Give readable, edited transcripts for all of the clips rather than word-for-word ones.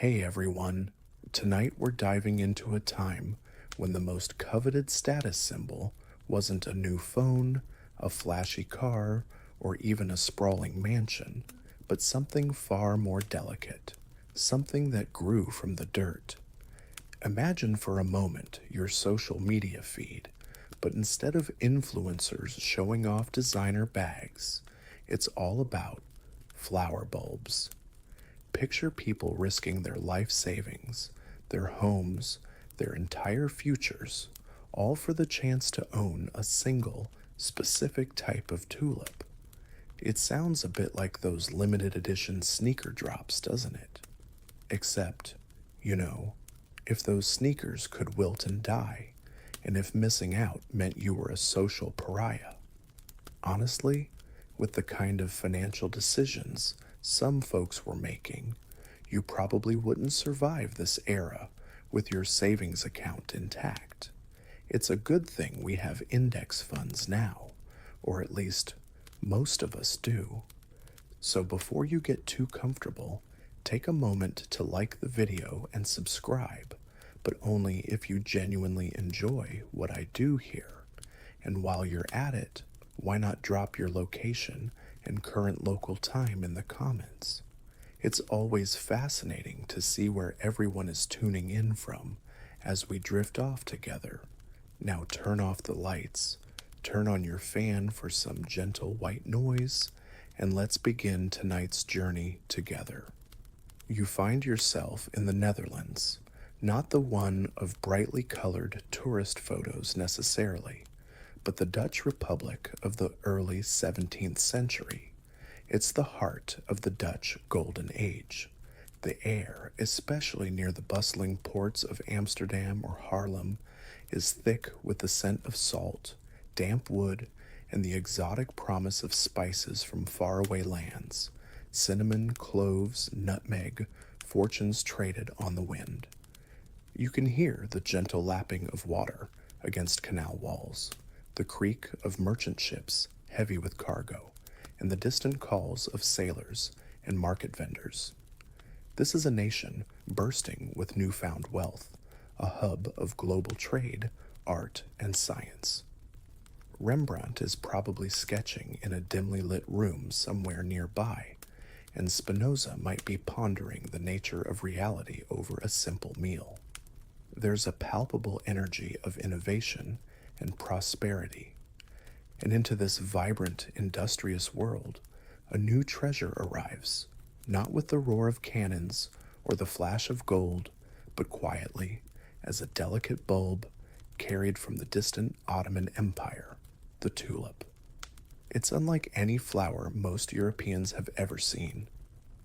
Hey everyone, tonight we're diving into a time when the most coveted status symbol wasn't a new phone, a flashy car, or even a sprawling mansion, but something far more delicate, something that grew from the dirt. Imagine for a moment your social media feed, but instead of influencers showing off designer bags, it's all about flower bulbs. Picture people risking their life savings, their homes, their entire futures, all for the chance to own a single, specific type of tulip. It sounds a bit like those limited edition sneaker drops, doesn't it? Except, you know, if those sneakers could wilt and die, and if missing out meant you were a social pariah. Honestly, with the kind of financial decisions some folks were making, you probably wouldn't survive this era with your savings account intact. It's a good thing we have index funds now, or at least most of us do. So before you get too comfortable, take a moment to like the video and subscribe, but only if you genuinely enjoy what I do here. And while you're at it, why not drop your location and current local time in the comments? It's always fascinating to see where everyone is tuning in from as we drift off together. Now turn off the lights, turn on your fan for some gentle white noise, and let's begin tonight's journey together. You find yourself in the Netherlands, not the one of brightly colored tourist photos necessarily, but the Dutch Republic of the early 17th century. It's the heart of the Dutch Golden Age. The air, especially near the bustling ports of Amsterdam or Haarlem, is thick with the scent of salt, damp wood, and the exotic promise of spices from faraway lands: cinnamon, cloves, nutmeg, fortunes traded on the wind. You can hear the gentle lapping of water against canal walls, the creak of merchant ships heavy with cargo, and the distant calls of sailors and market vendors. This is a nation bursting with newfound wealth, a hub of global trade, art, and science. Rembrandt is probably sketching in a dimly lit room somewhere nearby, and Spinoza might be pondering the nature of reality over a simple meal. There's a palpable energy of innovation and prosperity. And into this vibrant, industrious world, a new treasure arrives, not with the roar of cannons or the flash of gold, but quietly, as a delicate bulb carried from the distant Ottoman Empire, the tulip. It's unlike any flower most Europeans have ever seen.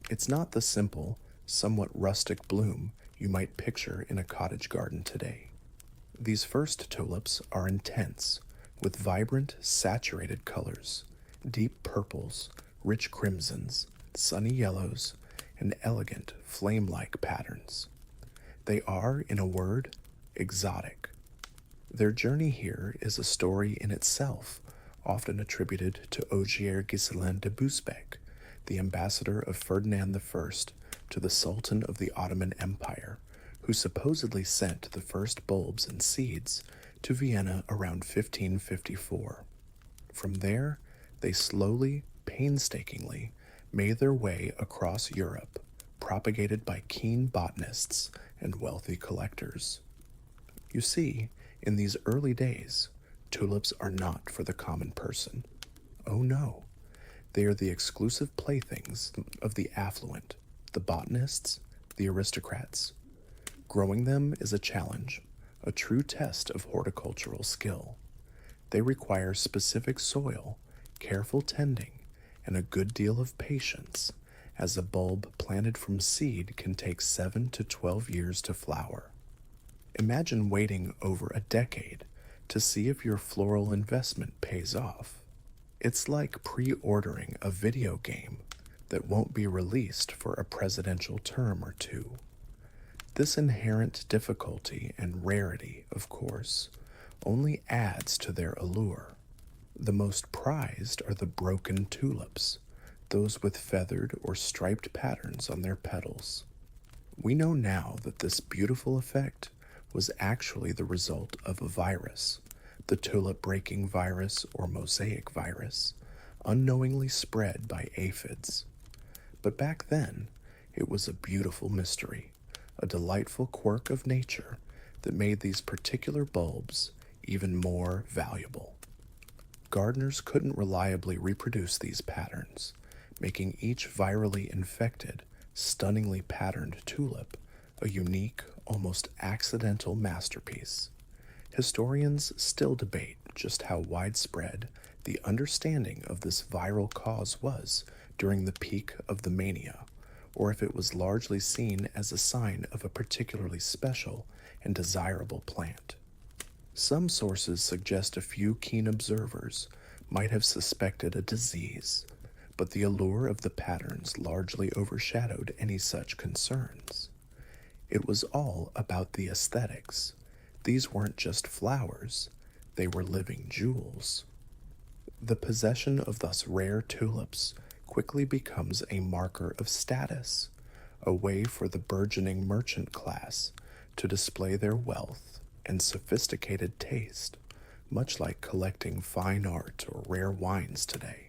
It's not the simple, somewhat rustic bloom you might picture in a cottage garden today. These first tulips are intense, with vibrant, saturated colors, deep purples, rich crimsons, sunny yellows, and elegant, flame-like patterns. They are, in a word, exotic. Their journey here is a story in itself, often attributed to Ogier Ghiselin de Busbecq, the ambassador of Ferdinand I to the Sultan of the Ottoman Empire, who supposedly sent the first bulbs and seeds to Vienna around 1554. From there, they slowly, painstakingly made their way across Europe, propagated by keen botanists and wealthy collectors. You see, in these early days, tulips are not for the common person. Oh no, they are the exclusive playthings of the affluent, the botanists, the aristocrats. Growing them is a challenge, a true test of horticultural skill. They require specific soil, careful tending, and a good deal of patience, as a bulb planted from seed can take 7 to 12 years to flower. Imagine waiting over a decade to see if your floral investment pays off. It's like pre-ordering a video game that won't be released for a presidential term or two. This inherent difficulty and rarity, of course, only adds to their allure. The most prized are the broken tulips, those with feathered or striped patterns on their petals. We know now that this beautiful effect was actually the result of a virus, the tulip breaking virus or mosaic virus, unknowingly spread by aphids. But back then, it was a beautiful mystery, a delightful quirk of nature that made these particular bulbs even more valuable. Gardeners couldn't reliably reproduce these patterns, making each virally infected, stunningly patterned tulip a unique, almost accidental masterpiece. Historians still debate just how widespread the understanding of this viral cause was during the peak of the mania, or if it was largely seen as a sign of a particularly special and desirable plant. Some sources suggest a few keen observers might have suspected a disease, but the allure of the patterns largely overshadowed any such concerns. It was all about the aesthetics. These weren't just flowers, they were living jewels. The possession of thus rare tulips quickly becomes a marker of status, a way for the burgeoning merchant class to display their wealth and sophisticated taste, much like collecting fine art or rare wines today.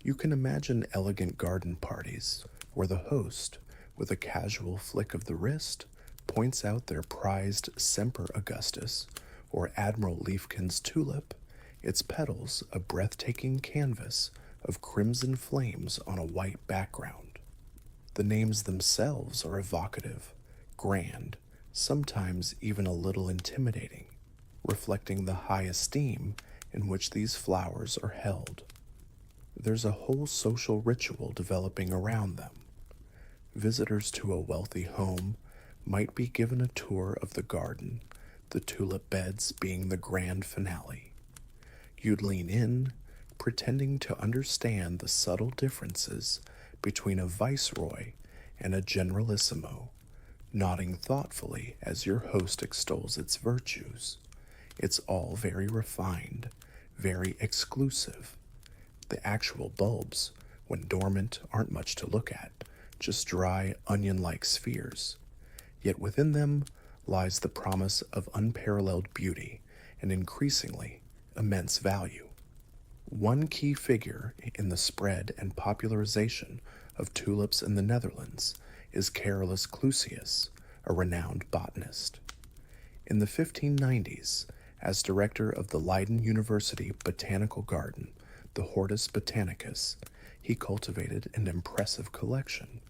You can imagine elegant garden parties where the host, with a casual flick of the wrist, points out their prized Semper Augustus or Admiral Leifkin's tulip, its petals a breathtaking canvas of crimson flames on a white background. The names themselves are evocative, grand, sometimes even a little intimidating, reflecting the high esteem in which these flowers are held. There's a whole social ritual developing around them. Visitors to a wealthy home might be given a tour of the garden, the tulip beds being the grand finale. You'd lean in, pretending to understand the subtle differences between a viceroy and a generalissimo, nodding thoughtfully as your host extols its virtues. It's all very refined, very exclusive. The actual bulbs, when dormant, aren't much to look at, just dry, onion-like spheres. Yet within them lies the promise of unparalleled beauty and increasingly immense value. One key figure in the spread and popularization of tulips in the Netherlands is Carolus Clusius, a renowned botanist. In the 1590s, as director of the Leiden University Botanical Garden, the Hortus Botanicus, he cultivated an impressive collection.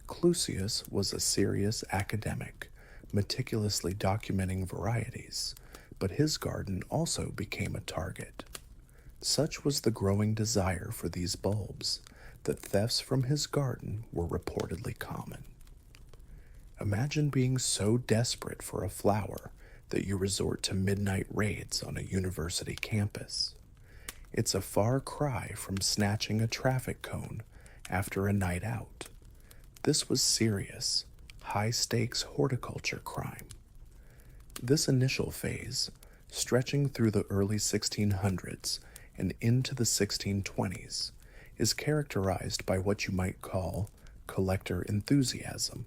Clusius was a serious academic, meticulously documenting varieties, but his garden also became a target. Such was the growing desire for these bulbs that thefts from his garden were reportedly common. Imagine being so desperate for a flower that you resort to midnight raids on a university campus. It's a far cry from snatching a traffic cone after a night out. This was serious, high-stakes horticulture crime. This initial phase, stretching through the early 1600s and into the 1620s, is characterized by what you might call collector enthusiasm.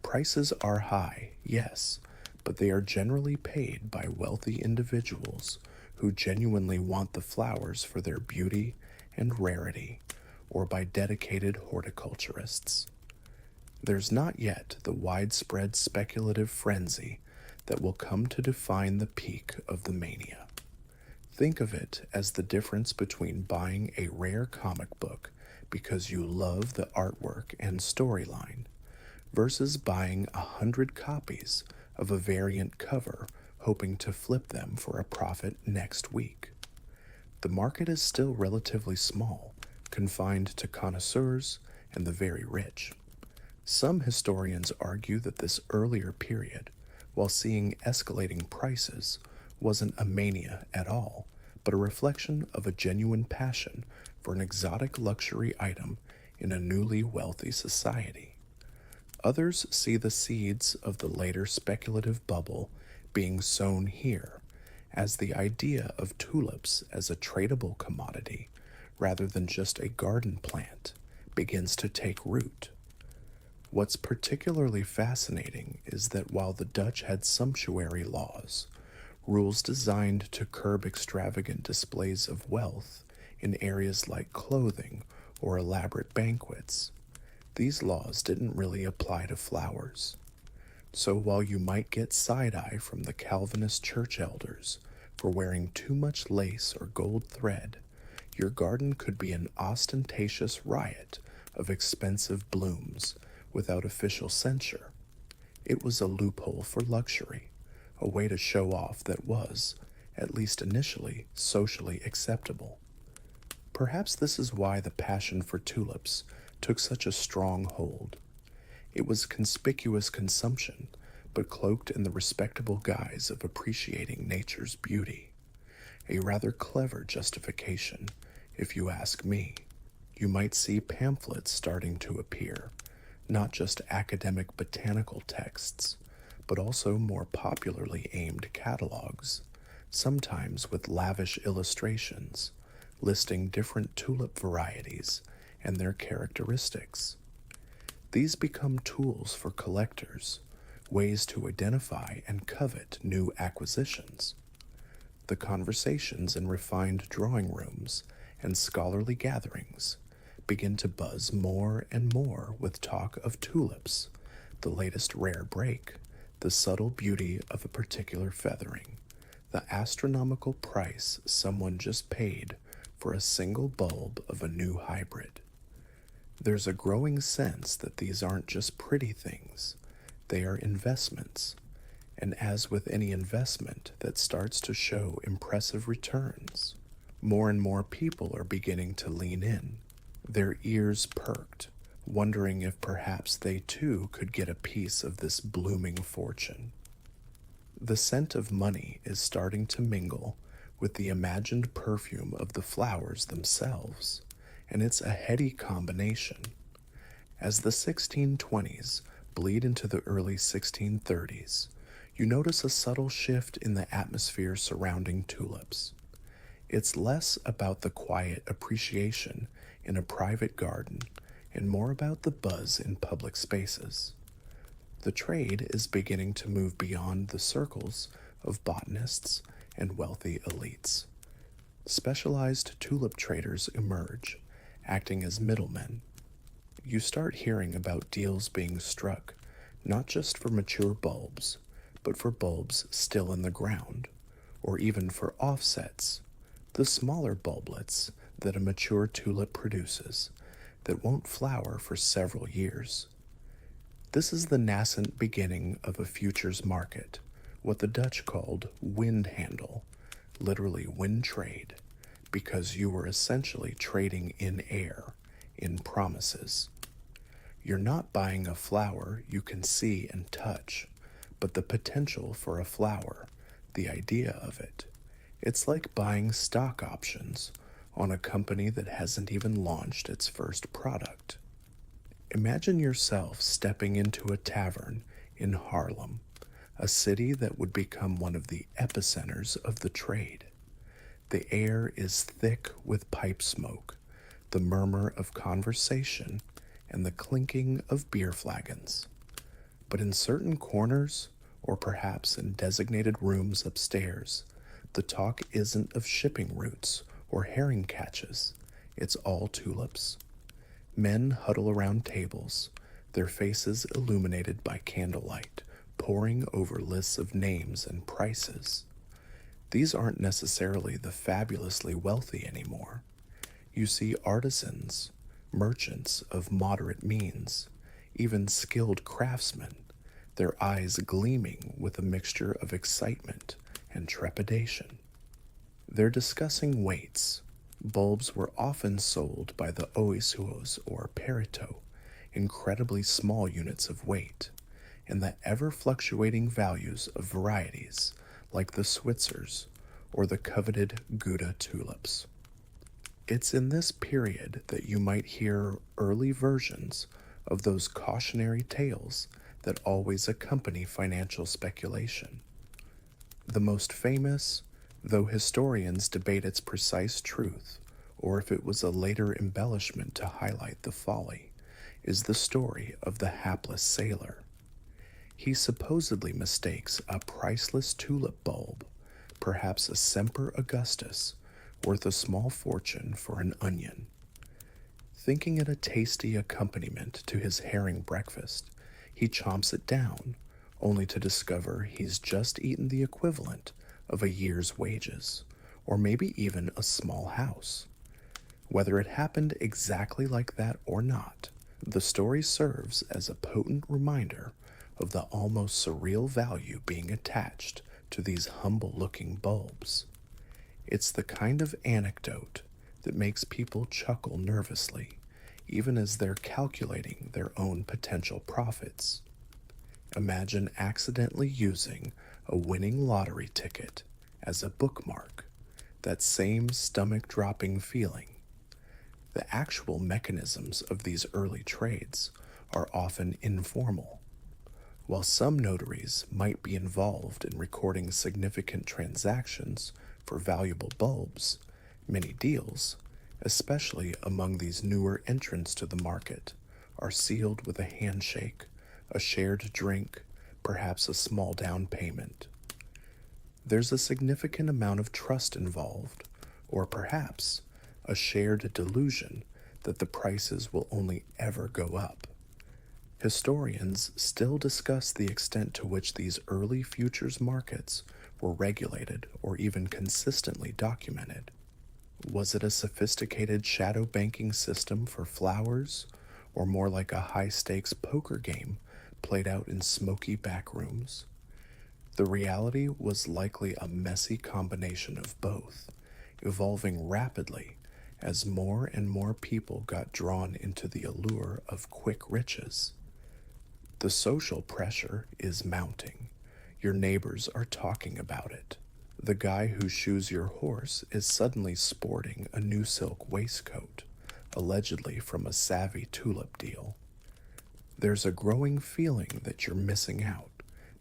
Prices are high, yes, but they are generally paid by wealthy individuals who genuinely want the flowers for their beauty and rarity, or by dedicated horticulturists. There's not yet the widespread speculative frenzy that will come to define the peak of the mania. Think of it as the difference between buying a rare comic book because you love the artwork and storyline versus buying 100 copies of a variant cover hoping to flip them for a profit next week. The market is still relatively small, confined to connoisseurs and the very rich. Some historians argue that this earlier period, while seeing escalating prices, wasn't a mania at all, but a reflection of a genuine passion for an exotic luxury item in a newly wealthy society. Others see the seeds of the later speculative bubble being sown here, as the idea of tulips as a tradable commodity, rather than just a garden plant, begins to take root. What's particularly fascinating is that while the Dutch had sumptuary laws, rules designed to curb extravagant displays of wealth in areas like clothing or elaborate banquets, these laws didn't really apply to flowers. So while you might get side eye from the Calvinist church elders for wearing too much lace or gold thread, your garden could be an ostentatious riot of expensive blooms without official censure. It was a loophole for luxury, a way to show off that was, at least initially, socially acceptable. Perhaps this is why the passion for tulips took such a strong hold. It was conspicuous consumption, but cloaked in the respectable guise of appreciating nature's beauty. A rather clever justification, if you ask me. You might see pamphlets starting to appear, not just academic botanical texts, but also more popularly aimed catalogs, sometimes with lavish illustrations, listing different tulip varieties and their characteristics. These become tools for collectors, ways to identify and covet new acquisitions. The conversations in refined drawing rooms and scholarly gatherings begin to buzz more and more with talk of tulips, the latest rare break, the subtle beauty of a particular feathering, the astronomical price someone just paid for a single bulb of a new hybrid. There's a growing sense that these aren't just pretty things, they are investments, and as with any investment that starts to show impressive returns, more and more people are beginning to lean in, their ears perked, wondering if perhaps they too could get a piece of this blooming fortune. The scent of money is starting to mingle with the imagined perfume of the flowers themselves, and it's a heady combination. As the 1620s bleed into the early 1630s, you notice a subtle shift in the atmosphere surrounding tulips. It's less about the quiet appreciation in a private garden and more about the buzz in public spaces. The trade is beginning to move beyond the circles of botanists and wealthy elites. Specialized tulip traders emerge, acting as middlemen. You start hearing about deals being struck, not just for mature bulbs, but for bulbs still in the ground, or even for offsets, the smaller bulblets that a mature tulip produces that won't flower for several years. This is the nascent beginning of a futures market, what the Dutch called wind handle, literally wind trade, because you were essentially trading in air, in promises. You're not buying a flower you can see and touch, but the potential for a flower, the idea of it. It's like buying stock options on a company that hasn't even launched its first product. Imagine yourself stepping into a tavern in Harlem, a city that would become one of the epicenters of the trade. The air is thick with pipe smoke, the murmur of conversation, and the clinking of beer flagons. But in certain corners, or perhaps in designated rooms upstairs, the talk isn't of shipping routes or herring catches, it's all tulips. Men huddle around tables, their faces illuminated by candlelight, poring over lists of names and prices. These aren't necessarily the fabulously wealthy anymore. You see artisans, merchants of moderate means, even skilled craftsmen, their eyes gleaming with a mixture of excitement and trepidation. They're discussing weights. Bulbs were often sold by the oisuos or perito, incredibly small units of weight, and the ever-fluctuating values of varieties like the Switzers or the coveted Gouda tulips. It's in this period that you might hear early versions of those cautionary tales that always accompany financial speculation. The most famous, though historians debate its precise truth, or if it was a later embellishment to highlight the folly, is the story of the hapless sailor. He supposedly mistakes a priceless tulip bulb, perhaps a Semper Augustus, worth a small fortune for an onion. Thinking it a tasty accompaniment to his herring breakfast, he chomps it down, only to discover he's just eaten the equivalent of a year's wages, or maybe even a small house. Whether it happened exactly like that or not, the story serves as a potent reminder of the almost surreal value being attached to these humble looking bulbs. It's the kind of anecdote that makes people chuckle nervously, even as they're calculating their own potential profits. Imagine accidentally using a winning lottery ticket as a bookmark, that same stomach dropping feeling. The actual mechanisms of these early trades are often informal. While some notaries might be involved in recording significant transactions for valuable bulbs, many deals, especially among these newer entrants to the market, are sealed with a handshake, a shared drink, perhaps a small down payment. There's a significant amount of trust involved, or perhaps a shared delusion that the prices will only ever go up. Historians still discuss the extent to which these early futures markets were regulated or even consistently documented. Was it a sophisticated shadow banking system for flowers, or more like a high stakes poker game played out in smoky back rooms? The reality was likely a messy combination of both, evolving rapidly as more and more people got drawn into the allure of quick riches. The social pressure is mounting. Your neighbors are talking about it. The guy who shoes your horse is suddenly sporting a new silk waistcoat, allegedly from a savvy tulip deal. There's a growing feeling that you're missing out,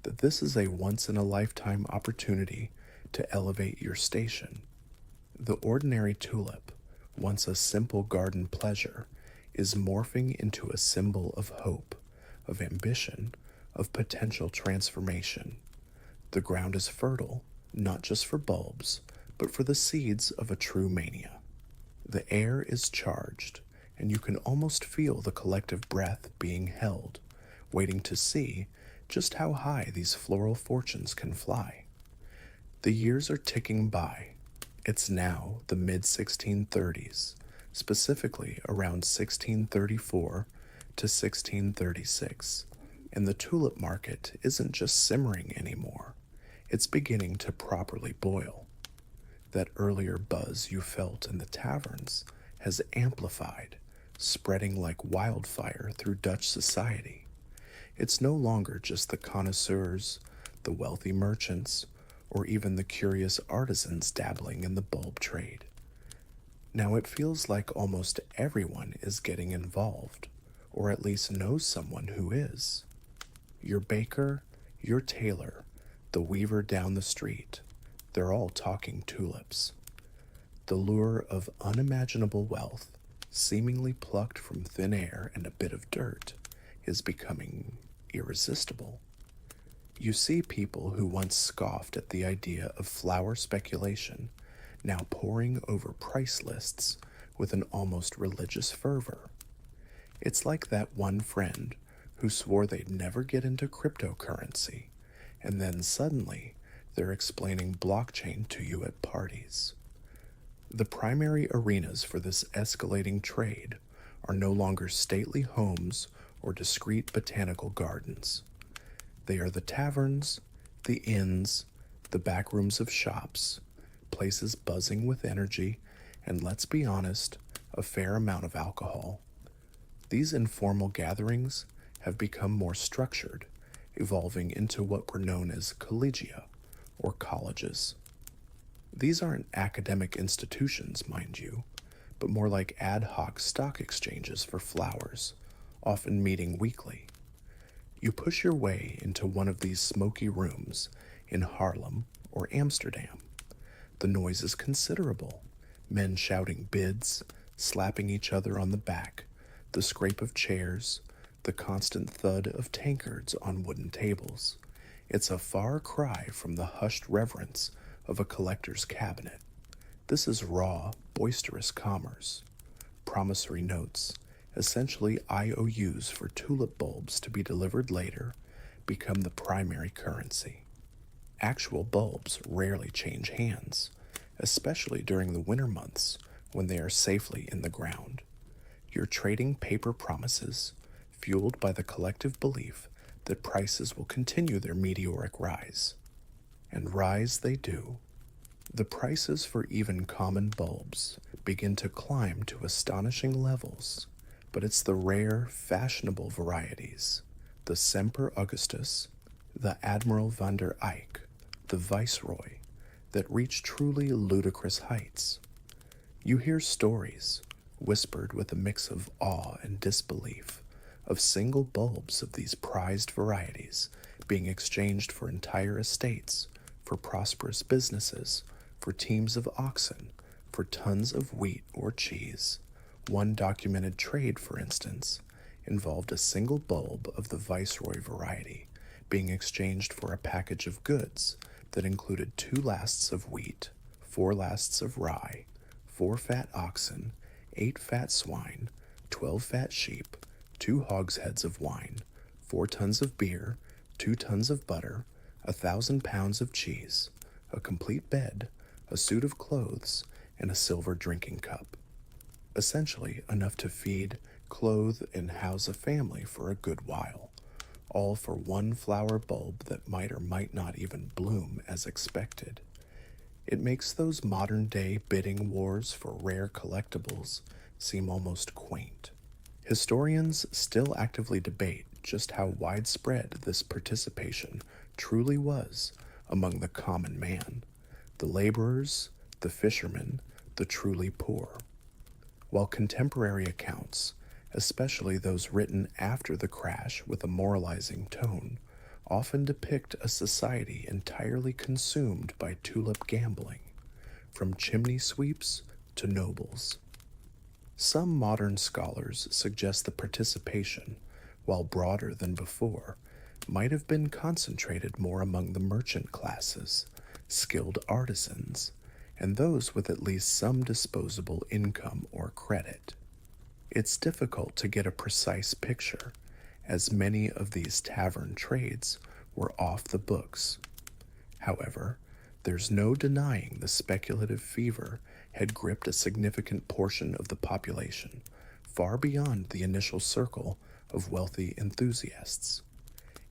that this is a once-in-a-lifetime opportunity to elevate your station. The ordinary tulip, once a simple garden pleasure, is morphing into a symbol of hope, of ambition, of potential transformation. The ground is fertile, not just for bulbs, but for the seeds of a true mania. The air is charged, and you can almost feel the collective breath being held, waiting to see just how high these floral fortunes can fly. The years are ticking by. It's now the mid-1630s, specifically around 1634 to 1636, and the tulip market isn't just simmering anymore, it's beginning to properly boil. That earlier buzz you felt in the taverns has amplified, spreading like wildfire through Dutch society. It's no longer just the connoisseurs, the wealthy merchants, or even the curious artisans dabbling in the bulb trade. Now it feels like almost everyone is getting involved, or at least knows someone who is. Your baker, your tailor, the weaver down the street, they're all talking tulips. The lure of unimaginable wealth, seemingly plucked from thin air and a bit of dirt, is becoming irresistible. You see people who once scoffed at the idea of flower speculation now poring over price lists with an almost religious fervor. It's like that one friend who swore they'd never get into cryptocurrency, and then suddenly they're explaining blockchain to you at parties. The primary arenas for this escalating trade are no longer stately homes or discreet botanical gardens. They are the taverns, the inns, the back rooms of shops, places buzzing with energy, and let's be honest, a fair amount of alcohol. These informal gatherings have become more structured, evolving into what were known as collegia, or colleges. These aren't academic institutions, mind you, but more like ad hoc stock exchanges for flowers, often meeting weekly. You push your way into one of these smoky rooms in Haarlem or Amsterdam. The noise is considerable, men shouting bids, slapping each other on the back, the scrape of chairs, the constant thud of tankards on wooden tables. It's a far cry from the hushed reverence of a collector's cabinet. This is raw, boisterous commerce. Promissory notes, essentially IOUs for tulip bulbs to be delivered later, become the primary currency. Actual bulbs rarely change hands, especially during the winter months when they are safely in the ground. You're trading paper promises, fueled by the collective belief that prices will continue their meteoric rise. And rise they do. The prices for even common bulbs begin to climb to astonishing levels, but it's the rare, fashionable varieties, the Semper Augustus, the Admiral van der Eyck, the Viceroy, that reach truly ludicrous heights. You hear stories, whispered with a mix of awe and disbelief, of single bulbs of these prized varieties being exchanged for entire estates, for prosperous businesses, for teams of oxen, for tons of wheat or cheese. One documented trade, for instance, involved a single bulb of the Viceroy variety being exchanged for a package of goods that included 2 lasts of wheat, 4 lasts of rye, 4 fat oxen, 8 fat swine, 12 fat sheep, 2 hogsheads of wine, 4 tons of beer, 2 tons of butter, 1,000 pounds of cheese, a complete bed, a suit of clothes, and a silver drinking cup. Essentially enough to feed, clothe, and house a family for a good while, all for one flower bulb that might or might not even bloom as expected. It makes those modern-day bidding wars for rare collectibles seem almost quaint. Historians still actively debate just how widespread this participation truly was among the common man, the laborers, the fishermen, the truly poor. While contemporary accounts, especially those written after the crash with a moralizing tone, often depict a society entirely consumed by tulip gambling, from chimney sweeps to nobles. Some modern scholars suggest the participation, while broader than before, might have been concentrated more among the merchant classes, skilled artisans, and those with at least some disposable income or credit. It's difficult to get a precise picture, as many of these tavern trades were off the books. However, there's no denying the speculative fever had gripped a significant portion of the population, far beyond the initial circle of wealthy enthusiasts.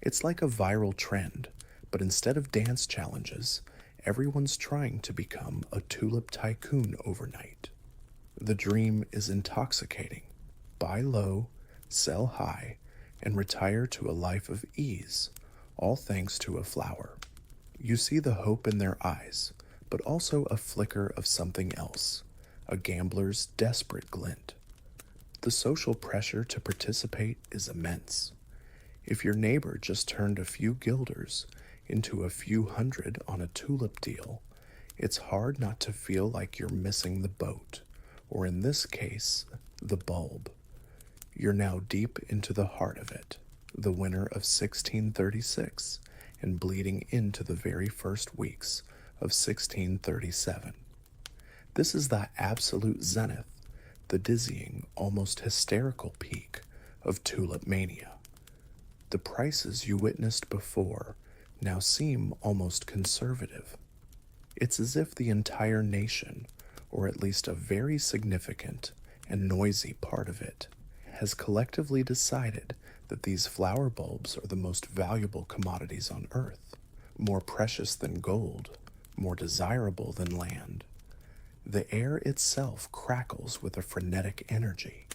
It's like a viral trend, but instead of dance challenges, everyone's trying to become a tulip tycoon overnight. The dream is intoxicating. Buy low, sell high, and retire to a life of ease, all thanks to a flower. You see the hope in their eyes, but also a flicker of something else, a gambler's desperate glint. The social pressure to participate is immense. If your neighbor just turned a few guilders into a few hundred on a tulip deal, it's hard not to feel like you're missing the boat, or in this case, the bulb. You're now deep into the heart of it, the winter of 1636, and bleeding into the very first weeks of 1637. This is the absolute zenith, the dizzying, almost hysterical peak of tulip mania. The prices you witnessed before now seem almost conservative. It's as if the entire nation, or at least a very significant and noisy part of it, has collectively decided that these flower bulbs are the most valuable commodities on earth, more precious than gold, more desirable than land. The air itself crackles with a frenetic energy.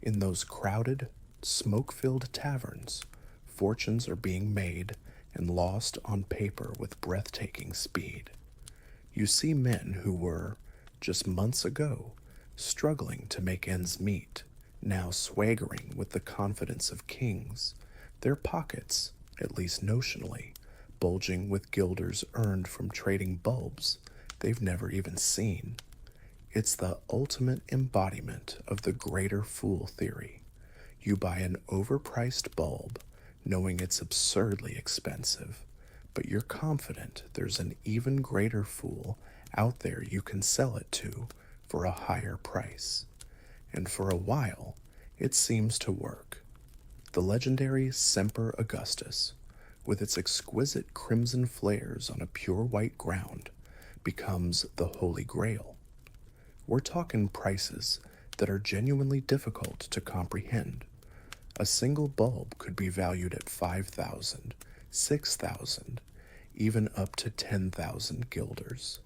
In those crowded, smoke-filled taverns, fortunes are being made and lost on paper with breathtaking speed. You see men who were, just months ago, struggling to make ends meet, now swaggering with the confidence of kings, their pockets, at least notionally, bulging with guilders earned from trading bulbs they've never even seen. It's the ultimate embodiment of the greater fool theory. You buy an overpriced bulb, knowing it's absurdly expensive, but you're confident there's an even greater fool out there you can sell it to for a higher price. And for a while, it seems to work. The legendary Semper Augustus, with its exquisite crimson flares on a pure white ground, becomes the Holy Grail. We're talking prices that are genuinely difficult to comprehend. A single bulb could be valued at 5,000, 6,000, even up to 10,000 guilders.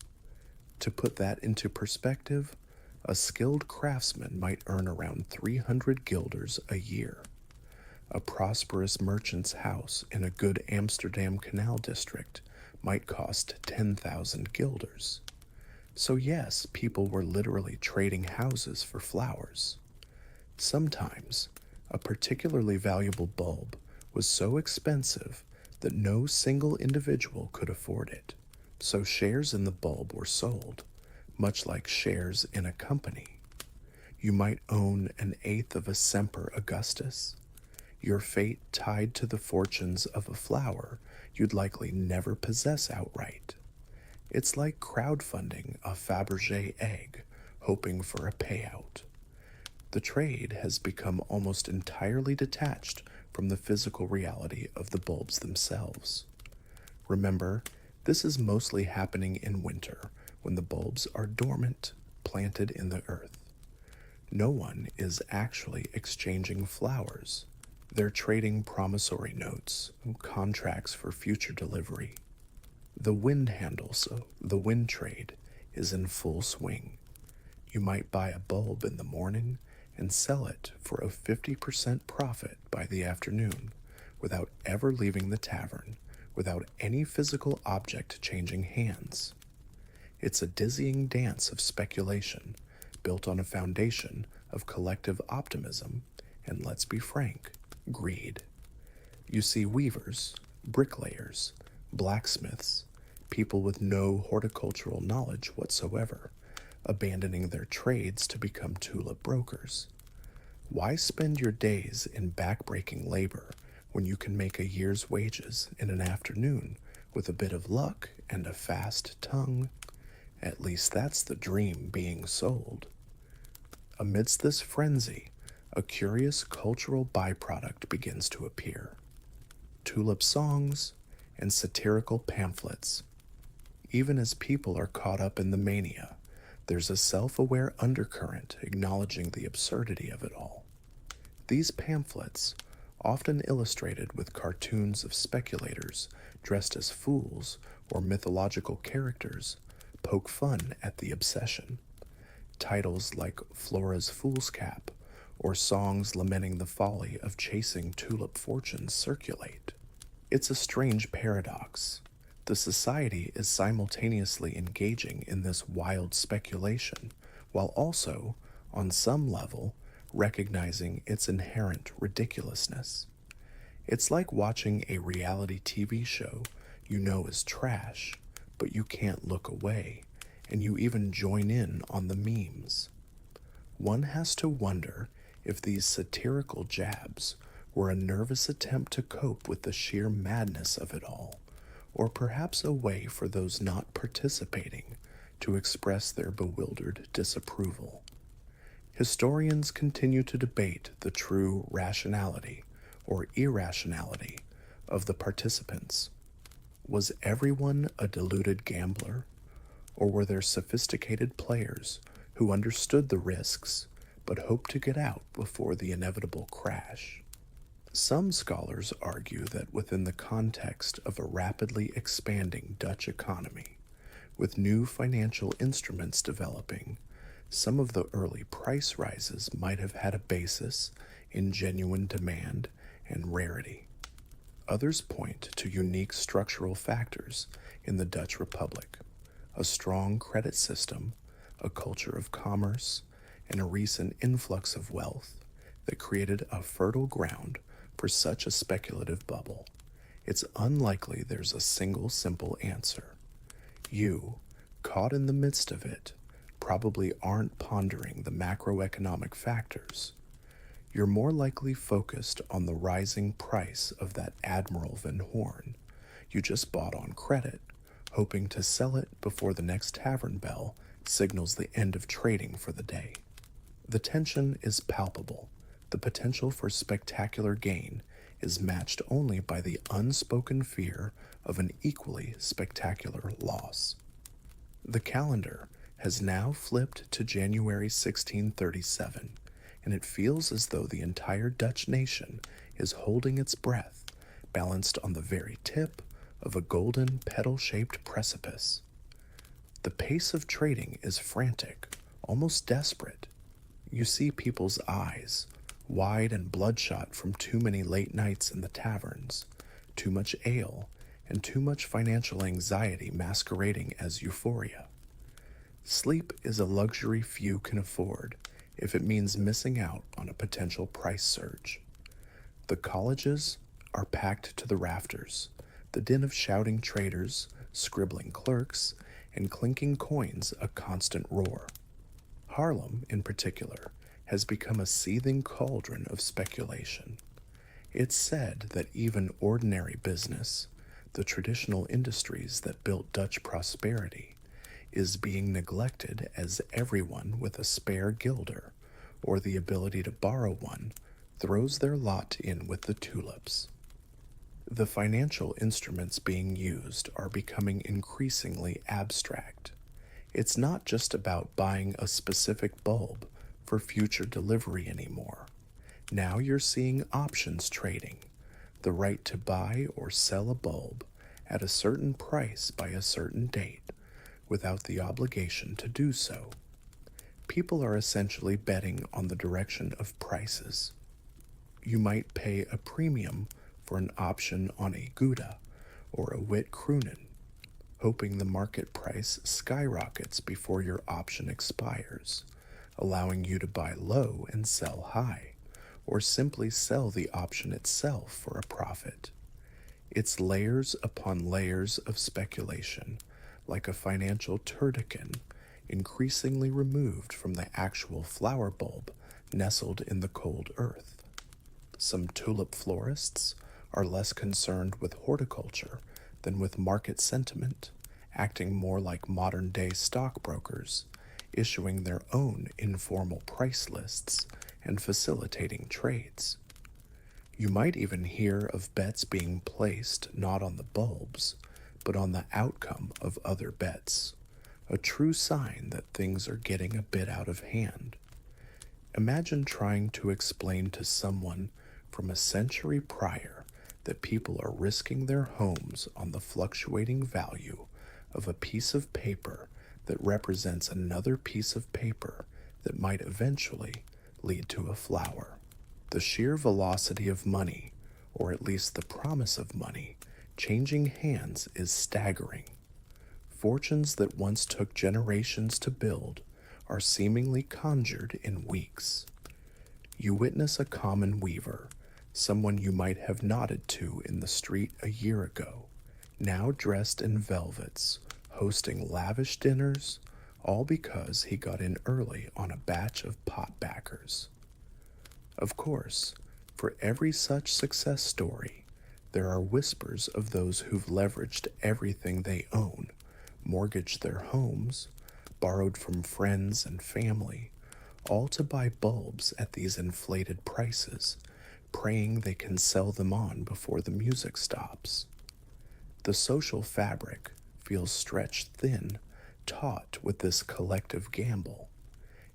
To put that into perspective, a skilled craftsman might earn around 300 guilders a year. A prosperous merchant's house in a good Amsterdam canal district might cost 10,000 guilders. So yes, people were literally trading houses for flowers. Sometimes, a particularly valuable bulb was so expensive that no single individual could afford it, so shares in the bulb were sold, much like shares in a company. You might own an eighth of a Semper Augustus, your fate tied to the fortunes of a flower you'd likely never possess outright. It's like crowdfunding a Fabergé egg, hoping for a payout. The trade has become almost entirely detached from the physical reality of the bulbs themselves. Remember, this is mostly happening in winter when the bulbs are dormant, planted in the earth. No one is actually exchanging flowers. They're trading promissory notes, contracts for future delivery. The the wind trade, is in full swing. You might buy a bulb in the morning and sell it for a 50% profit by the afternoon without ever leaving the tavern, without any physical object changing hands. It's a dizzying dance of speculation built on a foundation of collective optimism and, let's be frank, greed. You see weavers, bricklayers, blacksmiths, people with no horticultural knowledge whatsoever, abandoning their trades to become tulip brokers. Why spend your days in backbreaking labor when you can make a year's wages in an afternoon with a bit of luck and a fast tongue? At least that's the dream being sold. Amidst this frenzy, a curious cultural byproduct begins to appear: tulip songs and satirical pamphlets. Even as people are caught up in the mania, there's a self-aware undercurrent acknowledging the absurdity of it all. These pamphlets, often illustrated with cartoons of speculators dressed as fools or mythological characters, poke fun at the obsession. Titles like Flora's Fool's Cap or songs lamenting the folly of chasing tulip fortunes circulate. It's a strange paradox. The society is simultaneously engaging in this wild speculation, while also, on some level, recognizing its inherent ridiculousness. It's like watching a reality TV show you know is trash, but you can't look away, and you even join in on the memes. One has to wonder if these satirical jabs were a nervous attempt to cope with the sheer madness of it all, or perhaps a way for those not participating to express their bewildered disapproval. Historians continue to debate the true rationality or irrationality of the participants. Was everyone a deluded gambler, or were there sophisticated players who understood the risks but hoped to get out before the inevitable crash? Some scholars argue that within the context of a rapidly expanding Dutch economy, with new financial instruments developing, some of the early price rises might have had a basis in genuine demand and rarity. Others point to unique structural factors in the Dutch Republic: a strong credit system, a culture of commerce, and a recent influx of wealth that created a fertile ground for such a speculative bubble. It's unlikely there's a single simple answer. You, caught in the midst of it, probably aren't pondering the macroeconomic factors. You're more likely focused on the rising price of that Admiral Van Horn you just bought on credit, hoping to sell it before the next tavern bell signals the end of trading for the day. The tension is palpable. The potential for spectacular gain is matched only by the unspoken fear of an equally spectacular loss. The calendar has now flipped to January 1637, and it feels as though the entire Dutch nation is holding its breath, balanced on the very tip of a golden petal-shaped precipice. The pace of trading is frantic, almost desperate. You see people's eyes, wide and bloodshot from too many late nights in the taverns, too much ale, and too much financial anxiety masquerading as euphoria. Sleep is a luxury few can afford if it means missing out on a potential price surge. The colleges are packed to the rafters, the din of shouting traders, scribbling clerks, and clinking coins a constant roar. Harlem, in particular, has become a seething cauldron of speculation. It's said that even ordinary business, the traditional industries that built Dutch prosperity, is being neglected as everyone with a spare guilder or the ability to borrow one throws their lot in with the tulips. The financial instruments being used are becoming increasingly abstract. It's not just about buying a specific bulb for future delivery anymore. Now you're seeing options trading, the right to buy or sell a bulb at a certain price by a certain date, without the obligation to do so. People are essentially betting on the direction of prices. You might pay a premium for an option on a Gouda or a Wit Krunen, hoping the market price skyrockets before your option expires, allowing you to buy low and sell high, or simply sell the option itself for a profit. It's layers upon layers of speculation, like a financial turducken, increasingly removed from the actual flower bulb nestled in the cold earth. Some tulip florists are less concerned with horticulture than with market sentiment, acting more like modern-day stockbrokers, issuing their own informal price lists and facilitating trades. You might even hear of bets being placed not on the bulbs, but on the outcome of other bets, a true sign that things are getting a bit out of hand. Imagine trying to explain to someone from a century prior that people are risking their homes on the fluctuating value of a piece of paper that represents another piece of paper that might eventually lead to a flower. The sheer velocity of money, or at least the promise of money, changing hands is staggering. Fortunes that once took generations to build are seemingly conjured in weeks. You witness a common weaver, someone you might have nodded to in the street a year ago, now dressed in velvets, hosting lavish dinners, all because he got in early on a batch of potbackers. Of course, for every such success story, there are whispers of those who've leveraged everything they own, mortgaged their homes, borrowed from friends and family, all to buy bulbs at these inflated prices, praying they can sell them on before the music stops. The social fabric feels stretched thin, taut with this collective gamble.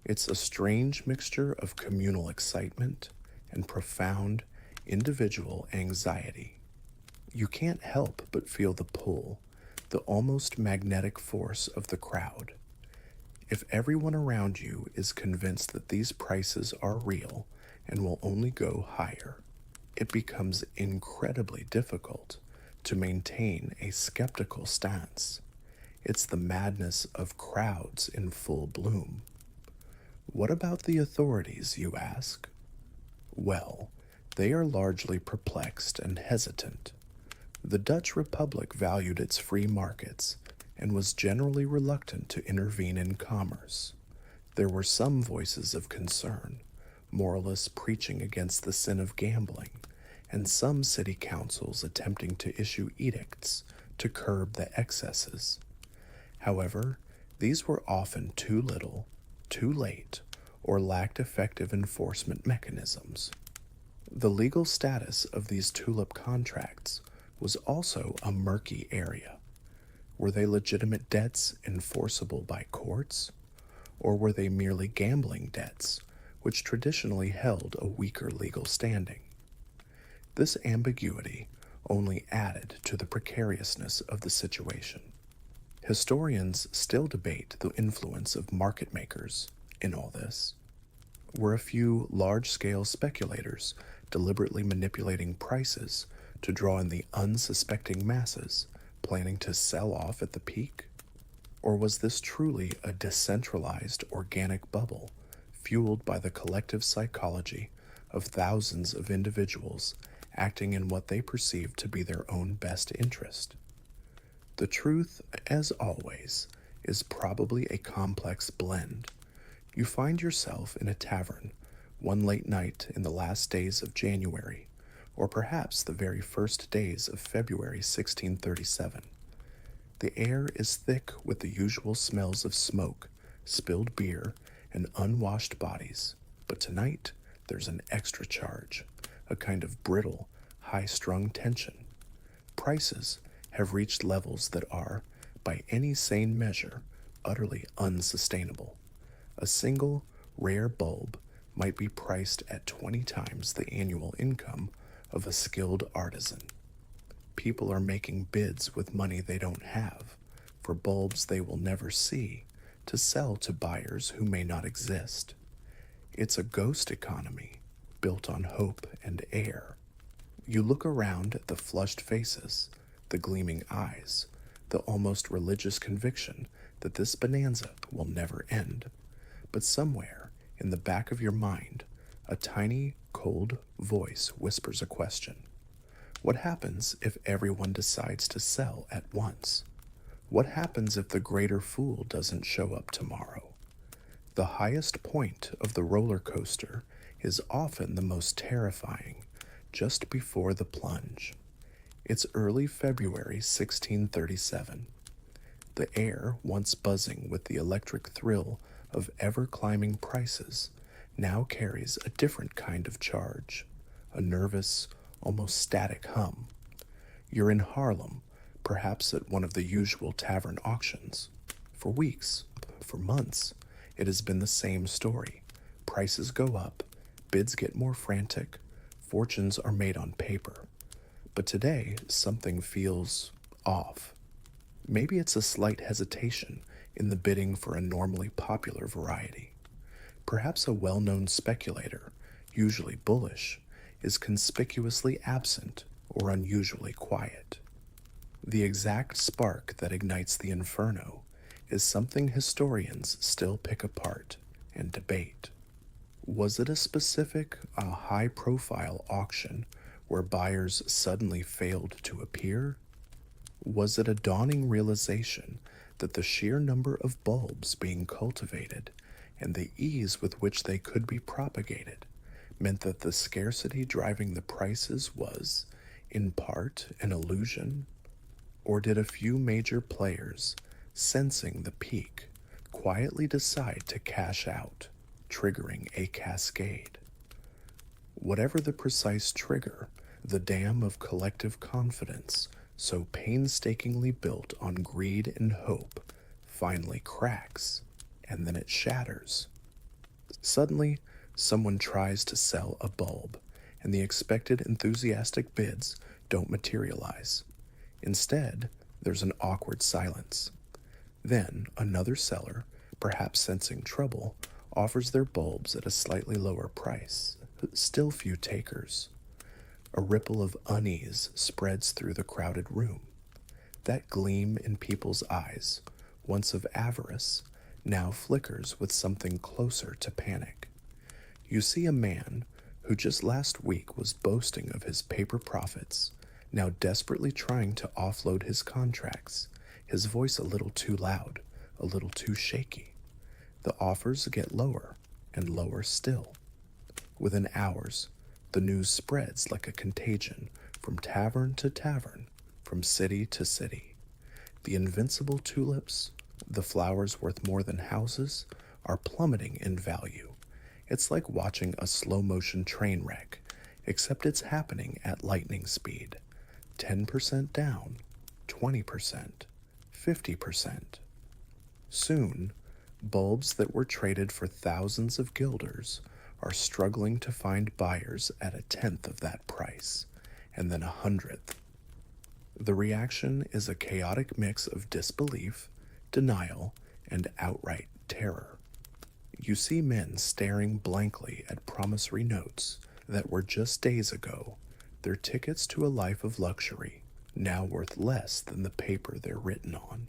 It's a strange mixture of communal excitement and profound individual anxiety. You can't help but feel the pull, the almost magnetic force of the crowd. If everyone around you is convinced that these prices are real and will only go higher, it becomes incredibly difficult to maintain a skeptical stance. It's the madness of crowds in full bloom. What about the authorities, you ask? Well, they are largely perplexed and hesitant. The Dutch Republic valued its free markets and was generally reluctant to intervene in commerce. There were some voices of concern, moralists preaching against the sin of gambling, and some city councils attempting to issue edicts to curb the excesses. However, these were often too little, too late, or lacked effective enforcement mechanisms. The legal status of these Tulip contracts was also a murky area. Were they legitimate debts enforceable by courts, or were they merely gambling debts, which traditionally held a weaker legal standing? This ambiguity only added to the precariousness of the situation. Historians still debate the influence of market makers in all this. Were a few large-scale speculators deliberately manipulating prices to draw in the unsuspecting masses, planning to sell off at the peak? Or was this truly a decentralized organic bubble fueled by the collective psychology of thousands of individuals acting in what they perceived to be their own best interest? The truth, as always, is probably a complex blend. You find yourself in a tavern one late night in the last days of January, or perhaps the very first days of February 1637. The air is thick with the usual smells of smoke, spilled beer, and unwashed bodies, but tonight there's an extra charge, a kind of brittle, high-strung tension. Prices have reached levels that are, by any sane measure, utterly unsustainable. A single, rare bulb might be priced at 20 times the annual income of a skilled artisan. People are making bids with money they don't have, for bulbs they will never see, to sell to buyers who may not exist. It's a ghost economy, built on hope and air. You look around at the flushed faces, the gleaming eyes, the almost religious conviction that this bonanza will never end. But somewhere in the back of your mind, a tiny, cold voice whispers a question. What happens if everyone decides to sell at once? What happens if the greater fool doesn't show up tomorrow? The highest point of the roller coaster is often the most terrifying, just before the plunge. It's early February 1637. The air, once buzzing with the electric thrill of ever-climbing prices, now carries a different kind of charge, a nervous, almost static hum. You're in Harlem, perhaps at one of the usual tavern auctions. For weeks, for months, it has been the same story. Prices go up, bids get more frantic, fortunes are made on paper. But today, something feels off. Maybe it's a slight hesitation in the bidding for a normally popular variety. Perhaps a well-known speculator, usually bullish, is conspicuously absent or unusually quiet. The exact spark that ignites the inferno is something historians still pick apart and debate. Was it a specific, high-profile auction where buyers suddenly failed to appear? Was it a dawning realization that the sheer number of bulbs being cultivated and the ease with which they could be propagated meant that the scarcity driving the prices was, in part, an illusion? Or did a few major players, sensing the peak, quietly decide to cash out, triggering a cascade? Whatever the precise trigger, the dam of collective confidence, so painstakingly built on greed and hope, finally cracks, and then it shatters. Suddenly, someone tries to sell a bulb, and the expected enthusiastic bids don't materialize. Instead, there's an awkward silence. Then, another seller, perhaps sensing trouble, offers their bulbs at a slightly lower price. Still few takers. A ripple of unease spreads through the crowded room. That gleam in people's eyes, once of avarice, now flickers with something closer to panic. You see a man who just last week was boasting of his paper profits, now desperately trying to offload his contracts, his voice a little too loud, a little too shaky. The offers get lower and lower still. Within hours, the news spreads like a contagion from tavern to tavern, from city to city. The invincible tulips, the flowers worth more than houses, are plummeting in value. It's like watching a slow motion train wreck, except it's happening at lightning speed. 10% down, 20%, 50%. Soon, bulbs that were traded for thousands of guilders are struggling to find buyers at a tenth of that price, and then 100th. The reaction is a chaotic mix of disbelief, denial, and outright terror. You see men staring blankly at promissory notes that were just days ago their tickets to a life of luxury, now worth less than the paper they're written on.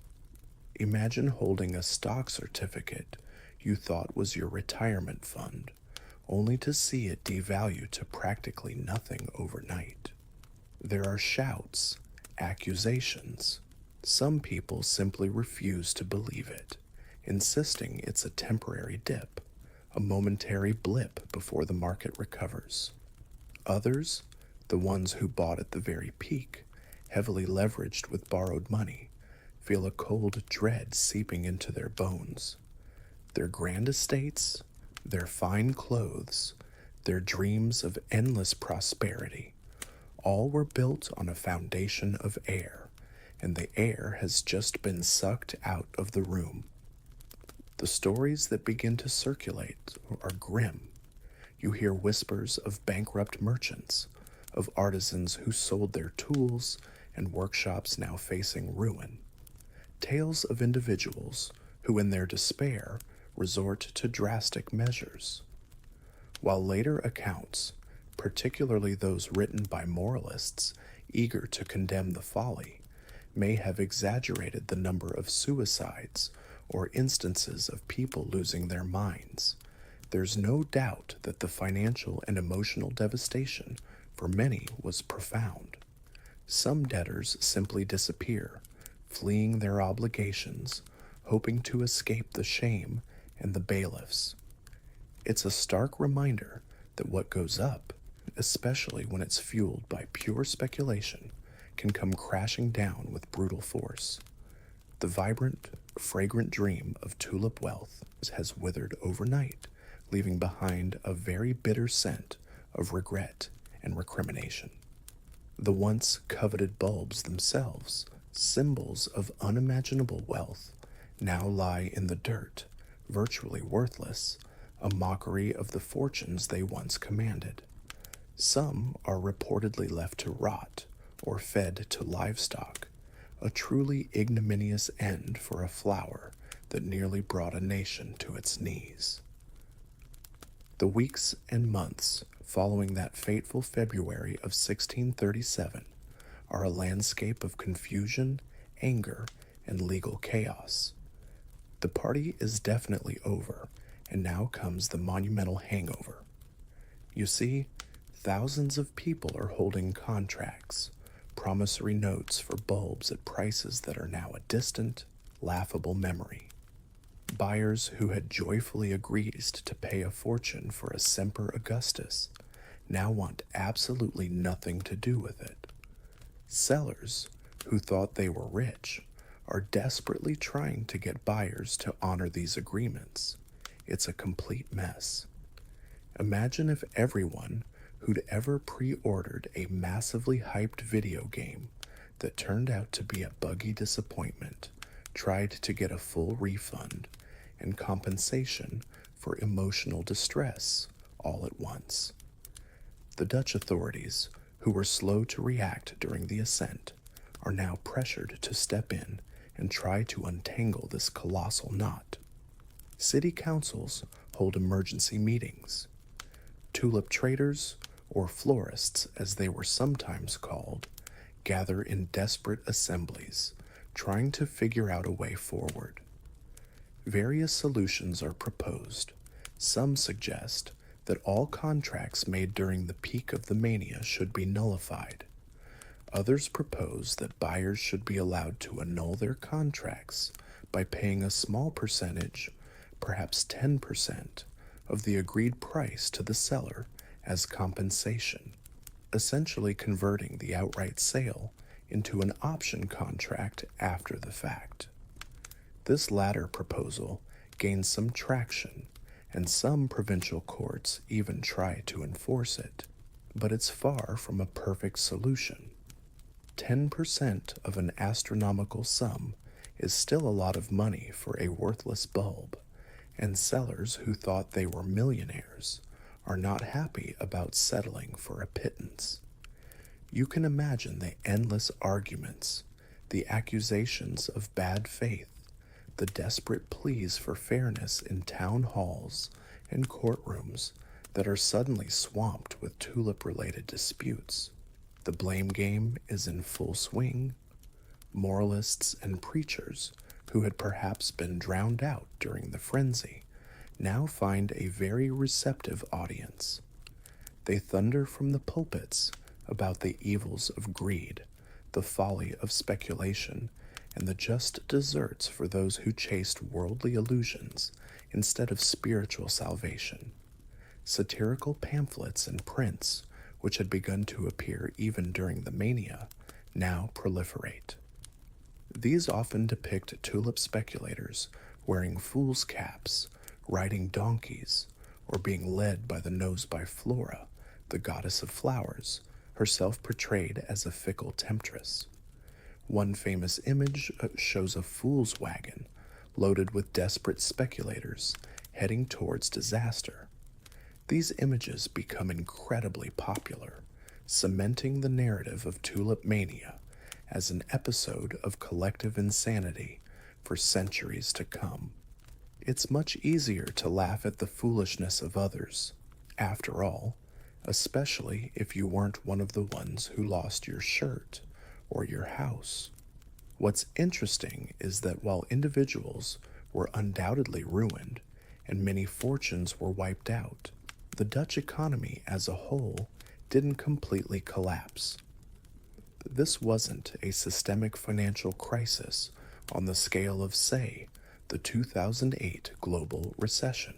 Imagine holding a stock certificate you thought was your retirement fund, only to see it devalue to practically nothing overnight. There are shouts, accusations. Some people simply refuse to believe it, insisting it's a temporary dip, a momentary blip before the market recovers. Others, the ones who bought at the very peak, heavily leveraged with borrowed money, feel a cold dread seeping into their bones. Their grand estates, their fine clothes, their dreams of endless prosperity, all were built on a foundation of air, and the air has just been sucked out of the room. The stories that begin to circulate are grim. You hear whispers of bankrupt merchants, of artisans who sold their tools and workshops now facing ruin. Tales of individuals who, in their despair, resort to drastic measures. While later accounts, particularly those written by moralists eager to condemn the folly, may have exaggerated the number of suicides or instances of people losing their minds, there's no doubt that the financial and emotional devastation for many was profound. Some debtors simply disappear, fleeing their obligations, hoping to escape the shame and the bailiffs. It's a stark reminder that what goes up, especially when it's fueled by pure speculation, can come crashing down with brutal force. The vibrant, fragrant dream of tulip wealth has withered overnight, leaving behind a very bitter scent of regret and recrimination. The once coveted bulbs themselves, symbols of unimaginable wealth, now lie in the dirt, virtually worthless, a mockery of the fortunes they once commanded. Some are reportedly left to rot or fed to livestock, a truly ignominious end for a flower that nearly brought a nation to its knees. The weeks and months following that fateful February of 1637 are a landscape of confusion, anger, and legal chaos. The party is definitely over, and now comes the monumental hangover. You see, thousands of people are holding contracts, promissory notes for bulbs at prices that are now a distant, laughable memory. Buyers who had joyfully agreed to pay a fortune for a Semper Augustus now want absolutely nothing to do with it. Sellers who thought they were rich are desperately trying to get buyers to honor these agreements. It's a complete mess. Imagine if everyone who'd ever pre-ordered a massively hyped video game that turned out to be a buggy disappointment tried to get a full refund and compensation for emotional distress all at once. The Dutch authorities, who were slow to react during the ascent, are now pressured to step in and try to untangle this colossal knot. City councils hold emergency meetings. Tulip traders, or florists as they were sometimes called, gather in desperate assemblies, trying to figure out a way forward. Various solutions are proposed. Some suggest that all contracts made during the peak of the mania should be nullified. Others propose that buyers should be allowed to annul their contracts by paying a small percentage, perhaps 10%, of the agreed price to the seller as compensation, essentially converting the outright sale into an option contract after the fact. This latter proposal gained some traction, and some provincial courts even try to enforce it, but it's far from a perfect solution. 10% of an astronomical sum is still a lot of money for a worthless bulb, and sellers who thought they were millionaires are not happy about settling for a pittance. You can imagine the endless arguments, the accusations of bad faith, the desperate pleas for fairness in town halls and courtrooms that are suddenly swamped with tulip-related disputes. The blame game is in full swing. Moralists and preachers, who had perhaps been drowned out during the frenzy, now find a very receptive audience. They thunder from the pulpits about the evils of greed, the folly of speculation, and the just deserts for those who chased worldly illusions instead of spiritual salvation. Satirical pamphlets and prints, which had begun to appear even during the Mania, now proliferate. These often depict tulip speculators wearing fool's caps, riding donkeys, or being led by the nose by Flora, the goddess of flowers, herself portrayed as a fickle temptress. One famous image shows a fool's wagon loaded with desperate speculators heading towards disaster. These images become incredibly popular, cementing the narrative of tulip mania as an episode of collective insanity for centuries to come. It's much easier to laugh at the foolishness of others, after all, especially if you weren't one of the ones who lost your shirt or your house. What's interesting is that while individuals were undoubtedly ruined and many fortunes were wiped out, the Dutch economy as a whole didn't completely collapse. This wasn't a systemic financial crisis on the scale of, say, the 2008 global recession.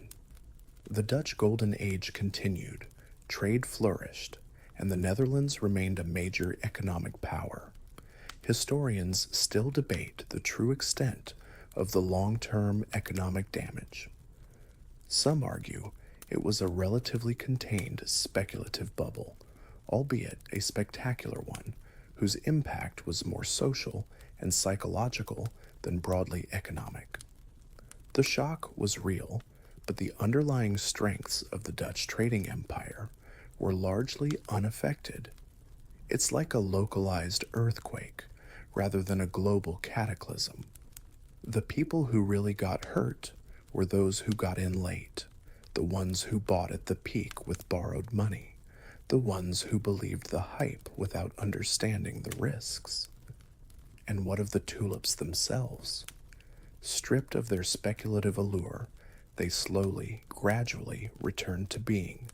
The Dutch Golden Age continued, trade flourished, and the Netherlands remained a major economic power. Historians still debate the true extent of the long-term economic damage. Some argue it was a relatively contained speculative bubble, albeit a spectacular one, whose impact was more social and psychological than broadly economic. The shock was real, but the underlying strengths of the Dutch trading empire were largely unaffected. It's like a localized earthquake rather than a global cataclysm. The people who really got hurt were those who got in late, the ones who bought at the peak with borrowed money, the ones who believed the hype without understanding the risks. And what of the tulips themselves? Stripped of their speculative allure, they slowly, gradually returned to being,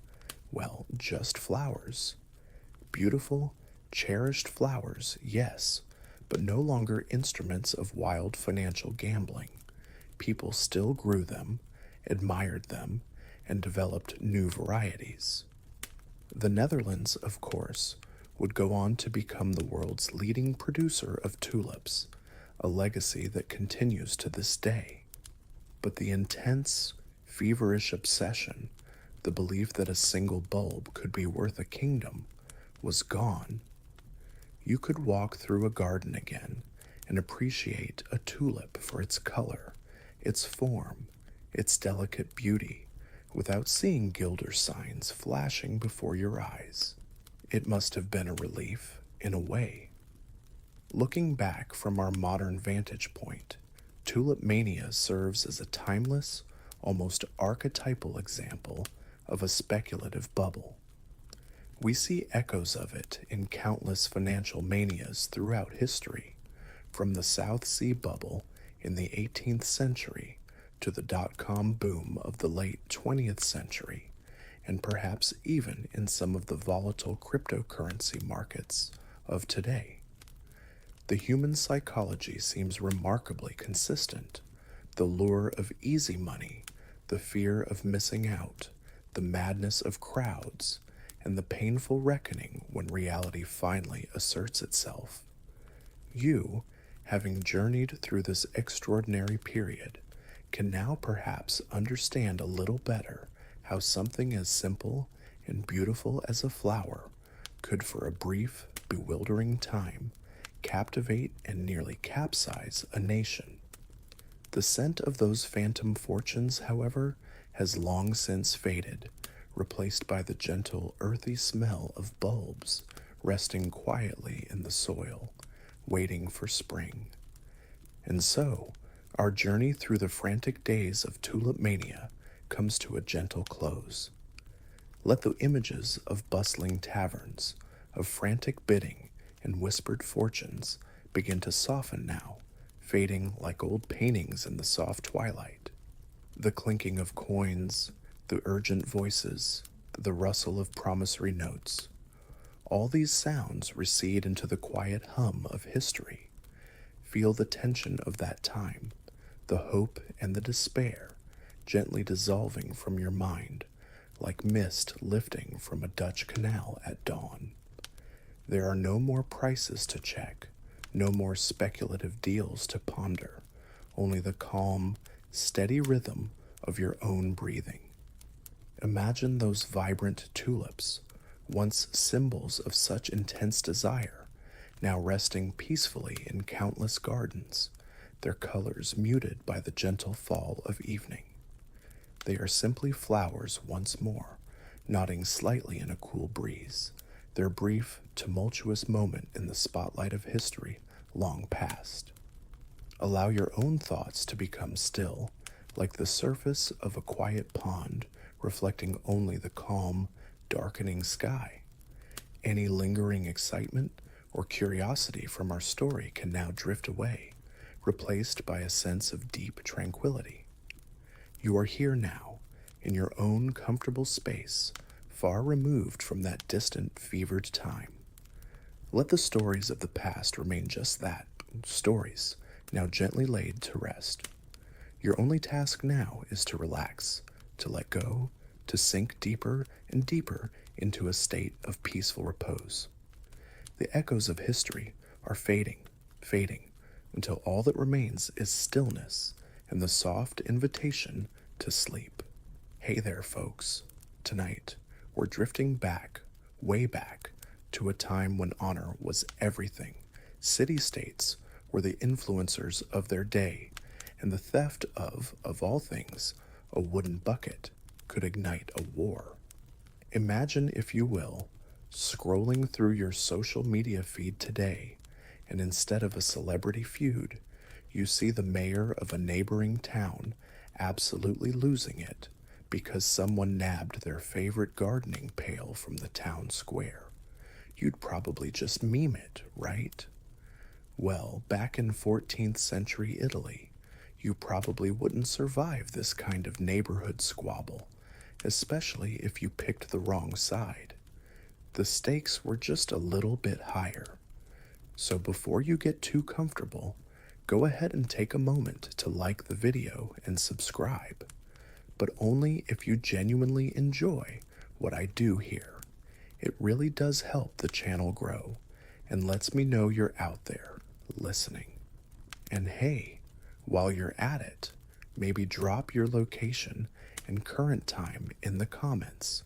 well, just flowers. Beautiful, cherished flowers, yes, but no longer instruments of wild financial gambling. People still grew them, admired them, and developed new varieties. The Netherlands, of course, would go on to become the world's leading producer of tulips, a legacy that continues to this day. But the intense, feverish obsession, the belief that a single bulb could be worth a kingdom, was gone. You could walk through a garden again and appreciate a tulip for its color, its form, its delicate beauty, without seeing gilder signs flashing before your eyes. It must have been a relief, in a way. Looking back from our modern vantage point, tulip mania serves as a timeless, almost archetypal example of a speculative bubble. We see echoes of it in countless financial manias throughout history, from the South Sea bubble in the 18th century to the dot-com boom of the late 20th century, and perhaps even in some of the volatile cryptocurrency markets of today. The human psychology seems remarkably consistent. The lure of easy money, the fear of missing out, the madness of crowds, and the painful reckoning when reality finally asserts itself. You, having journeyed through this extraordinary period, can now perhaps understand a little better how something as simple and beautiful as a flower could, for a brief, bewildering time, captivate and nearly capsize a nation. The scent of those phantom fortunes, however, has long since faded, replaced by the gentle, earthy smell of bulbs resting quietly in the soil, waiting for spring. And so, our journey through the frantic days of Tulip Mania comes to a gentle close. Let the images of bustling taverns, of frantic bidding and whispered fortunes begin to soften now, fading like old paintings in the soft twilight. The clinking of coins, the urgent voices, the rustle of promissory notes, all these sounds recede into the quiet hum of history. Feel the tension of that time, the hope and the despair gently dissolving from your mind, like mist lifting from a Dutch canal at dawn. There are no more prices to check, no more speculative deals to ponder, only the calm, steady rhythm of your own breathing. Imagine those vibrant tulips, once symbols of such intense desire, now resting peacefully in countless gardens, their colors muted by the gentle fall of evening. They are simply flowers once more, nodding slightly in a cool breeze, their brief, tumultuous moment in the spotlight of history long past. Allow your own thoughts to become still, like the surface of a quiet pond reflecting only the calm, darkening sky. Any lingering excitement or curiosity from our story can now drift away, replaced by a sense of deep tranquility. You are here now, in your own comfortable space, far removed from that distant, fevered time. Let the stories of the past remain just that, stories, now gently laid to rest. Your only task now is to relax, to let go, to sink deeper and deeper into a state of peaceful repose. The echoes of history are fading, fading, until all that remains is stillness and the soft invitation to sleep. Hey there, folks. Tonight, we're drifting back, way back, to a time when honor was everything. City-states were the influencers of their day, and the theft of all things, a wooden bucket could ignite a war. Imagine, if you will, scrolling through your social media feed today, and instead of a celebrity feud, you see the mayor of a neighboring town absolutely losing it because someone nabbed their favorite gardening pail from the town square. You'd probably just meme it, right? Well, back in 14th century Italy, you probably wouldn't survive this kind of neighborhood squabble, especially if you picked the wrong side. The stakes were just a little bit higher. So before you get too comfortable, go ahead and take a moment to like the video and subscribe, but only if you genuinely enjoy what I do here. It really does help the channel grow and lets me know you're out there listening. And hey, while you're at it, maybe drop your location and current time in the comments.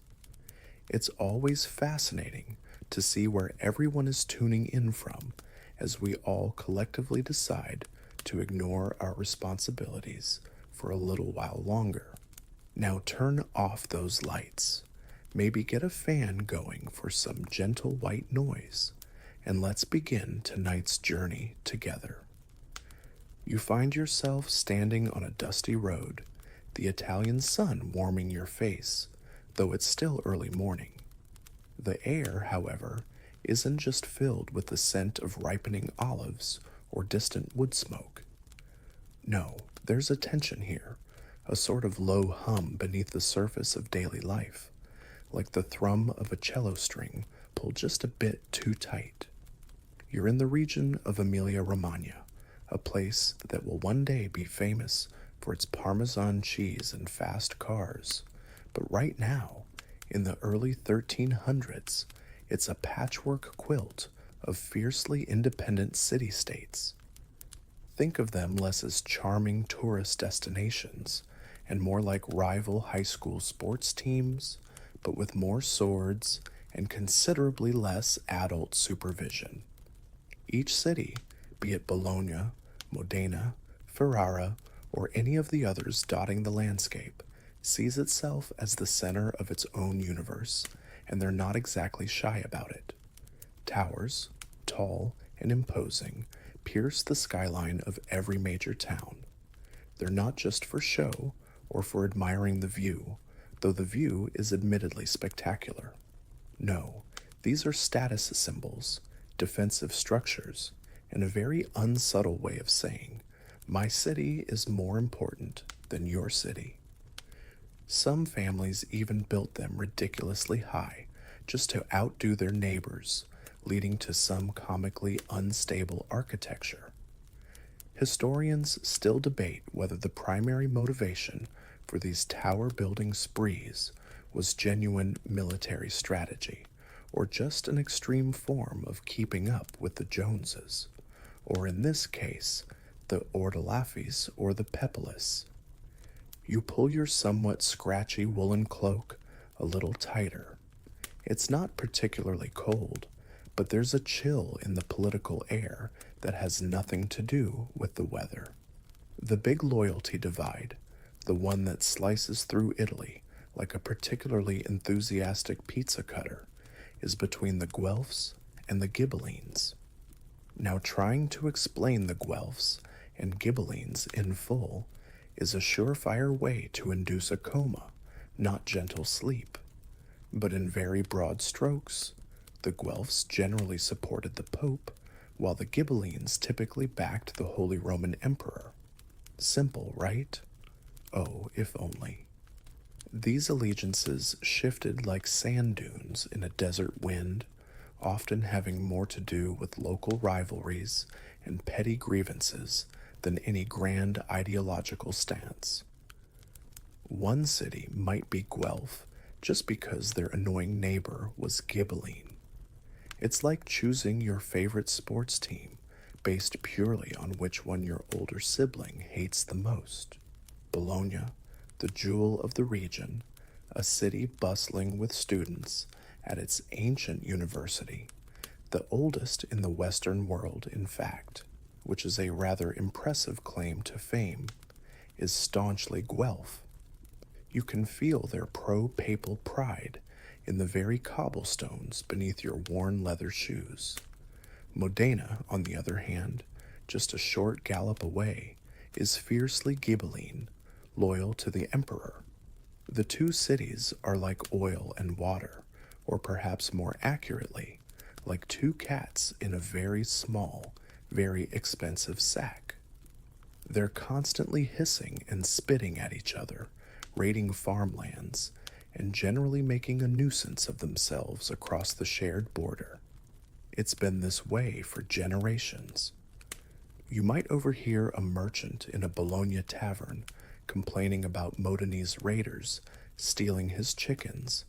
It's always fascinating to see where everyone is tuning in from as we all collectively decide to ignore our responsibilities for a little while longer. Now turn off those lights. Maybe get a fan going for some gentle white noise, and let's begin tonight's journey together. You find yourself standing on a dusty road, the Italian sun warming your face, though it's still early morning. The air, however, isn't just filled with the scent of ripening olives or distant wood smoke. No, there's a tension here, a sort of low hum beneath the surface of daily life, like the thrum of a cello string pulled just a bit too tight. You're in the region of Emilia-Romagna, a place that will one day be famous for its Parmesan cheese and fast cars, but right now, In the early 1300s, it's a patchwork quilt of fiercely independent city-states. Think of them less as charming tourist destinations and more like rival high school sports teams, but with more swords and considerably less adult supervision. Each city, be it Bologna, Modena, Ferrara, or any of the others dotting the landscape, sees itself as the center of its own universe, and they're not exactly shy about it. Towers, tall and imposing, pierce the skyline of every major town. They're not just for show or for admiring the view, though the view is admittedly spectacular. No, these are status symbols, defensive structures, and a very unsubtle way of saying, my city is more important than your city. Some families even built them ridiculously high just to outdo their neighbors, leading to some comically unstable architecture. Historians still debate whether the primary motivation for these tower building sprees was genuine military strategy, or just an extreme form of keeping up with the Joneses, or in this case, the Ordolafis or the Peppelis. You pull your somewhat scratchy woolen cloak a little tighter. It's not particularly cold, but there's a chill in the political air that has nothing to do with the weather. The big loyalty divide, the one that slices through Italy like a particularly enthusiastic pizza cutter, is between the Guelphs and the Ghibellines. Now, trying to explain the Guelphs and Ghibellines in full is a surefire way to induce a coma, not gentle sleep. But in very broad strokes, the Guelphs generally supported the Pope, while the Ghibellines typically backed the Holy Roman Emperor. Simple, right? Oh, if only. These allegiances shifted like sand dunes in a desert wind, often having more to do with local rivalries and petty grievances than any grand ideological stance. One city might be Guelph just because their annoying neighbor was Ghibelline. It's like choosing your favorite sports team based purely on which one your older sibling hates the most. Bologna, the jewel of the region, a city bustling with students at its ancient university, the oldest in the Western world, in fact, which is a rather impressive claim to fame, is staunchly Guelph. You can feel their pro-papal pride in the very cobblestones beneath your worn leather shoes. Modena, on the other hand, just a short gallop away, is fiercely Ghibelline, loyal to the emperor. The two cities are like oil and water, or perhaps more accurately, like two cats in a very small, very expensive sack. They're constantly hissing and spitting at each other, raiding farmlands, and generally making a nuisance of themselves across the shared border. It's been this way for generations. You might overhear a merchant in a Bologna tavern complaining about Modenese raiders stealing his chickens,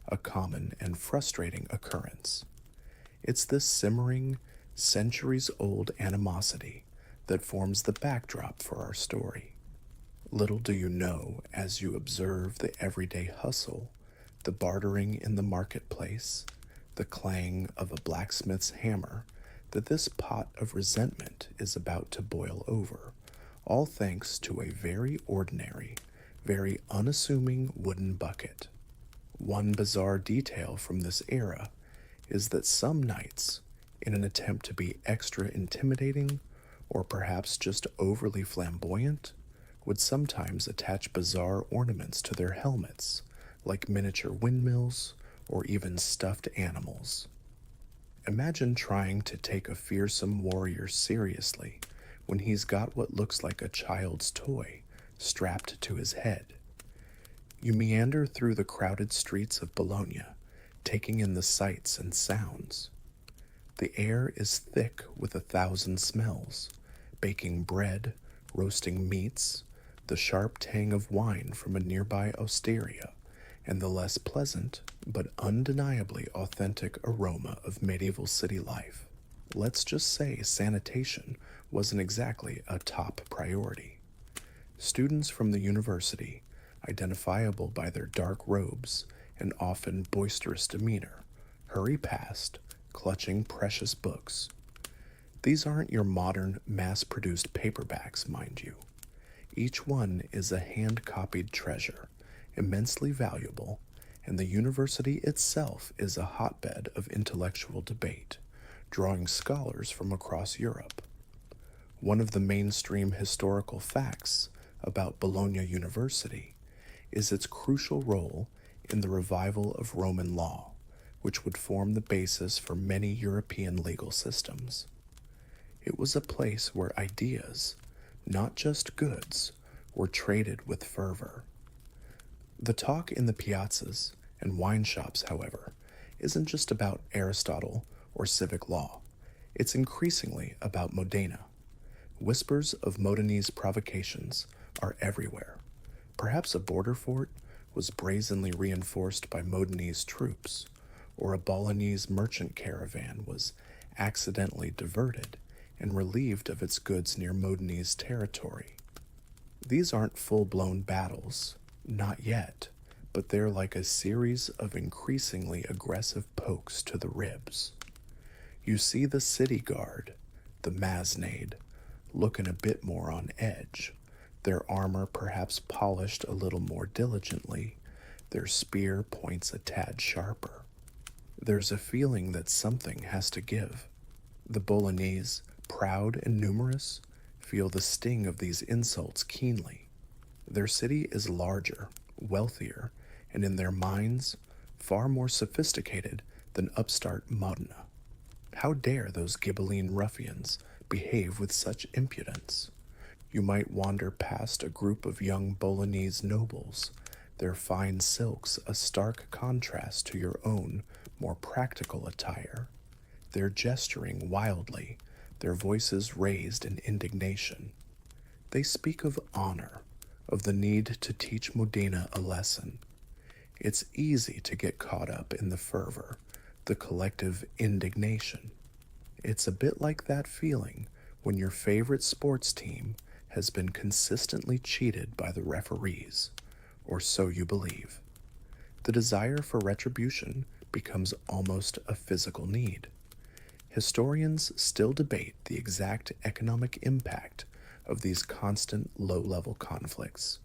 a common and frustrating occurrence. It's this simmering, centuries-old animosity that forms the backdrop for our story. Little do you know, as you observe the everyday hustle, the bartering in the marketplace, the clang of a blacksmith's hammer, that this pot of resentment is about to boil over, all thanks to a very ordinary, very unassuming wooden bucket. One bizarre detail from this era is that some knights, in an attempt to be extra intimidating, or perhaps just overly flamboyant, would sometimes attach bizarre ornaments to their helmets, like miniature windmills or even stuffed animals. Imagine trying to take a fearsome warrior seriously when he's got what looks like a child's toy strapped to his head. You meander through the crowded streets of Bologna, taking in the sights and sounds. The air is thick with 1,000 smells: baking bread, roasting meats, the sharp tang of wine from a nearby osteria, and the less pleasant but undeniably authentic aroma of medieval city life. Let's just say sanitation wasn't exactly a top priority. Students from the university, identifiable by their dark robes and often boisterous demeanor, hurry past, clutching precious books. These aren't your modern, mass produced paperbacks, mind you. Each one is a hand copied treasure, immensely valuable, and the university itself is a hotbed of intellectual debate, drawing scholars from across Europe. One of the mainstream historical facts about Bologna University is its crucial role in the revival of Roman law, which would form the basis for many European legal systems. It was a place where ideas, not just goods, were traded with fervor. The talk in the piazzas and wine shops, however, isn't just about Aristotle or civic law. It's increasingly about Modena. Whispers of Modenese provocations are everywhere. Perhaps a border fort was brazenly reinforced by Modenese troops, or a Bolognese merchant caravan was accidentally diverted and relieved of its goods near Modenese territory. These aren't full-blown battles, not yet, but they're like a series of increasingly aggressive pokes to the ribs. You see the city guard, the Maznade, looking a bit more on edge, their armor perhaps polished a little more diligently, their spear points a tad sharper. There's a feeling that something has to give. The Bolognese, proud and numerous, feel the sting of these insults keenly. Their city is larger, wealthier, and in their minds, far more sophisticated than upstart Modena. How dare those Ghibelline ruffians behave with such impudence? You might wander past a group of young Bolognese nobles, their fine silks a stark contrast to your own more practical attire. They're gesturing wildly, their voices raised in indignation. They speak of honor, of the need to teach Modena a lesson. It's easy to get caught up in the fervor, the collective indignation. It's a bit like that feeling when your favorite sports team has been consistently cheated by the referees, or so you believe. The desire for retribution becomes almost a physical need. Historians still debate the exact economic impact of these constant low-level conflicts.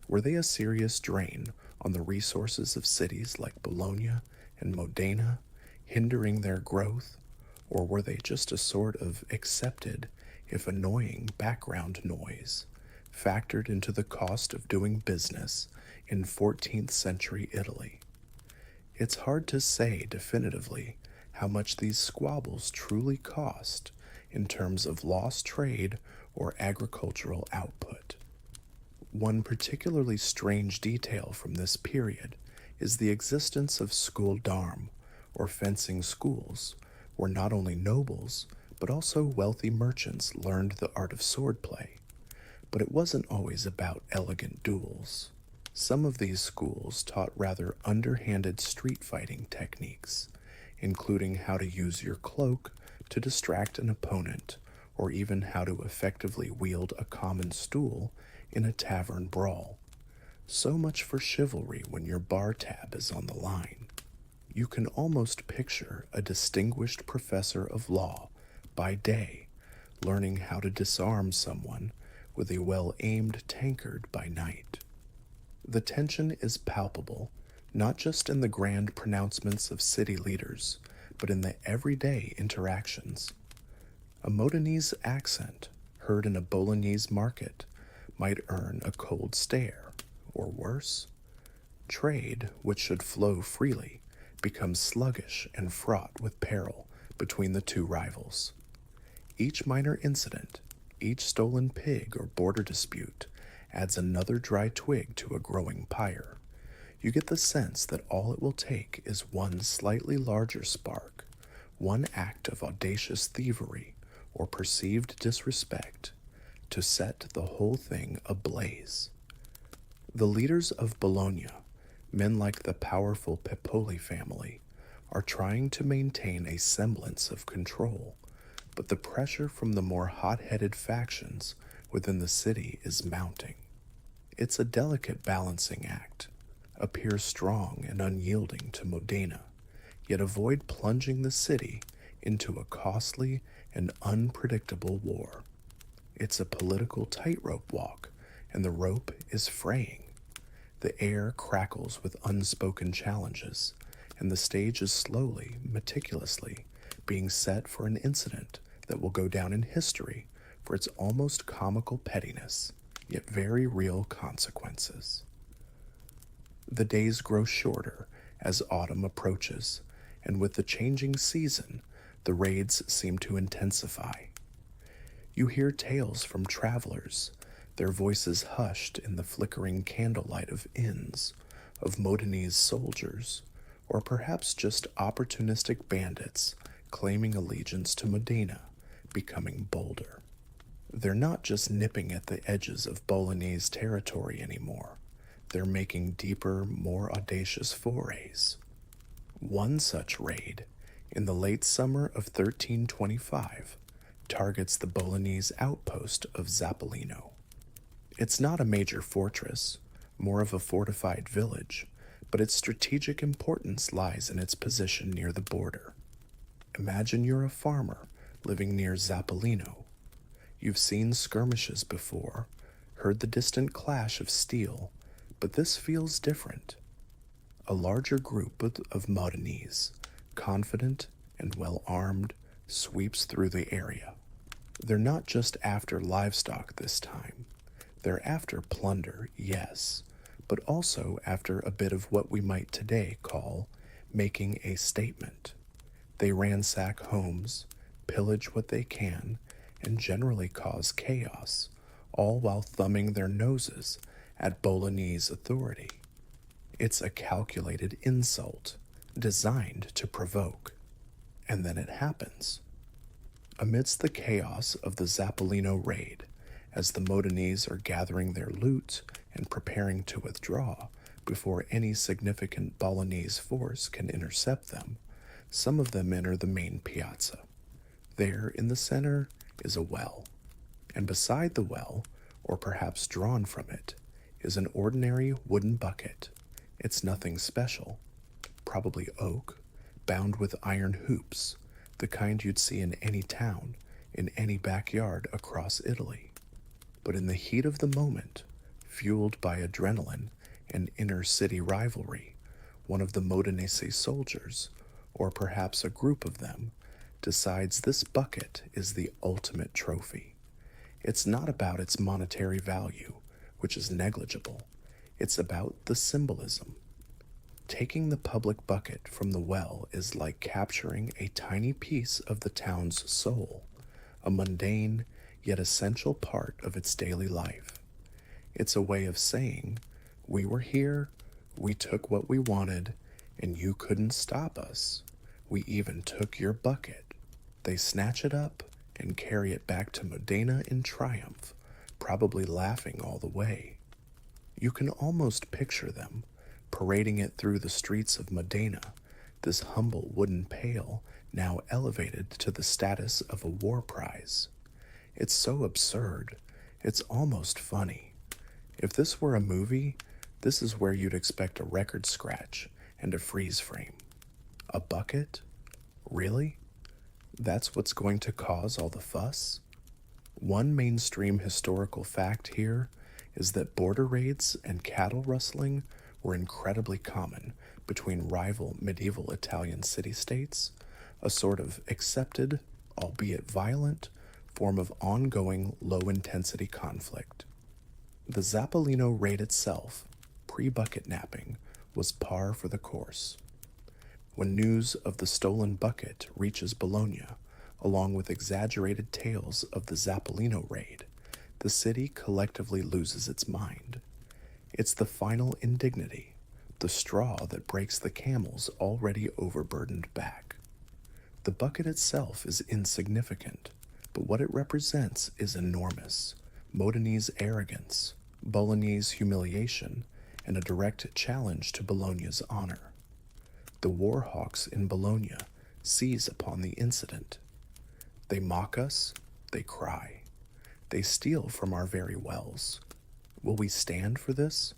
Were they a serious drain on the resources of cities like Bologna and Modena, hindering their growth, or were they just a sort of accepted, if annoying, background noise, factored into the cost of doing business in 14th century Italy? It's hard to say definitively how much these squabbles truly cost in terms of lost trade or agricultural output. One particularly strange detail from this period is the existence of school d'armes, or fencing schools, where not only nobles, but also wealthy merchants learned the art of swordplay. But it wasn't always about elegant duels. Some of these schools taught rather underhanded street fighting techniques, including how to use your cloak to distract an opponent, or even how to effectively wield a common stool in a tavern brawl. So much for chivalry when your bar tab is on the line. You can almost picture a distinguished professor of law by day learning how to disarm someone with a well-aimed tankard by night. The tension is palpable, not just in the grand pronouncements of city leaders, but in the everyday interactions. A Modenese accent heard in a Bolognese market might earn a cold stare, or worse. Trade, which should flow freely, becomes sluggish and fraught with peril between the two rivals. Each minor incident, each stolen pig or border dispute, adds another dry twig to a growing pyre. You get the sense that all it will take is one slightly larger spark, one act of audacious thievery or perceived disrespect, to set the whole thing ablaze. The leaders of Bologna, Men like the powerful Pepoli family are trying to maintain a semblance of control, but the pressure from the more hot-headed factions within the city is mounting. It's a delicate balancing act. Appear strong and unyielding to Modena, yet avoid plunging the city into a costly and unpredictable war. It's a political tightrope walk, and the rope is fraying. The air crackles with unspoken challenges, and the stage is slowly, meticulously, being set for an incident that will go down in history for its almost comical pettiness, yet very real consequences. The days grow shorter as autumn approaches, and with the changing season, the raids seem to intensify. You hear tales from travelers, their voices hushed in the flickering candlelight of inns, of Modenese soldiers, or perhaps just opportunistic bandits claiming allegiance to Modena, becoming bolder. They're not just nipping at the edges of Bolognese territory anymore. They're making deeper, more audacious forays. One such raid, in the late summer of 1325, targets the Bolognese outpost of Zappolino. It's not a major fortress, more of a fortified village, but its strategic importance lies in its position near the border. Imagine you're a farmer living near Zappolino. You've seen skirmishes before, heard the distant clash of steel, but this feels different. A larger group of Modenese, confident and well armed, sweeps through the area. They're not just after livestock this time. They're after plunder, yes, but also after a bit of what we might today call making a statement. They ransack homes, pillage what they can, and generally cause chaos, all while thumbing their noses at Bolognese authority. It's a calculated insult, designed to provoke. And then it happens. Amidst the chaos of the Zappolino raid, as the Modenese are gathering their loot and preparing to withdraw before any significant Bolognese force can intercept them, some of them enter the main piazza. There, in the center, is a well, and beside the well, or perhaps drawn from it, is an ordinary wooden bucket. It's nothing special, probably oak, bound with iron hoops, the kind you'd see in any town, in any backyard across Italy. But in the heat of the moment, fueled by adrenaline and inner-city rivalry, one of the Modenese soldiers, or perhaps a group of them, decides this bucket is the ultimate trophy. It's not about its monetary value, which is negligible. It's about the symbolism. Taking the public bucket from the well is like capturing a tiny piece of the town's soul, a mundane yet essential part of its daily life. It's a way of saying, we were here, we took what we wanted, and you couldn't stop us. We even took your bucket. They snatch it up and carry it back to Modena in triumph, probably laughing all the way. You can almost picture them, parading it through the streets of Modena, this humble wooden pail now elevated to the status of a war prize. It's so absurd, it's almost funny. If this were a movie, this is where you'd expect a record scratch and a freeze frame. A bucket? Really? That's what's going to cause all the fuss? One mainstream historical fact here is that border raids and cattle rustling were incredibly common between rival medieval Italian city-states, a sort of accepted, albeit violent, form of ongoing low-intensity conflict. The Zappolino raid itself, pre-bucket napping, was par for the course. When news of the stolen bucket reaches Bologna, along with exaggerated tales of the Zappolino raid, the city collectively loses its mind. It's the final indignity, the straw that breaks the camel's already overburdened back. The bucket itself is insignificant, but what it represents is enormous. Modenese arrogance, Bolognese humiliation, and a direct challenge to Bologna's honor. The war hawks in Bologna seize upon the incident. They mock us, they cry, they steal from our very wells. Will we stand for this?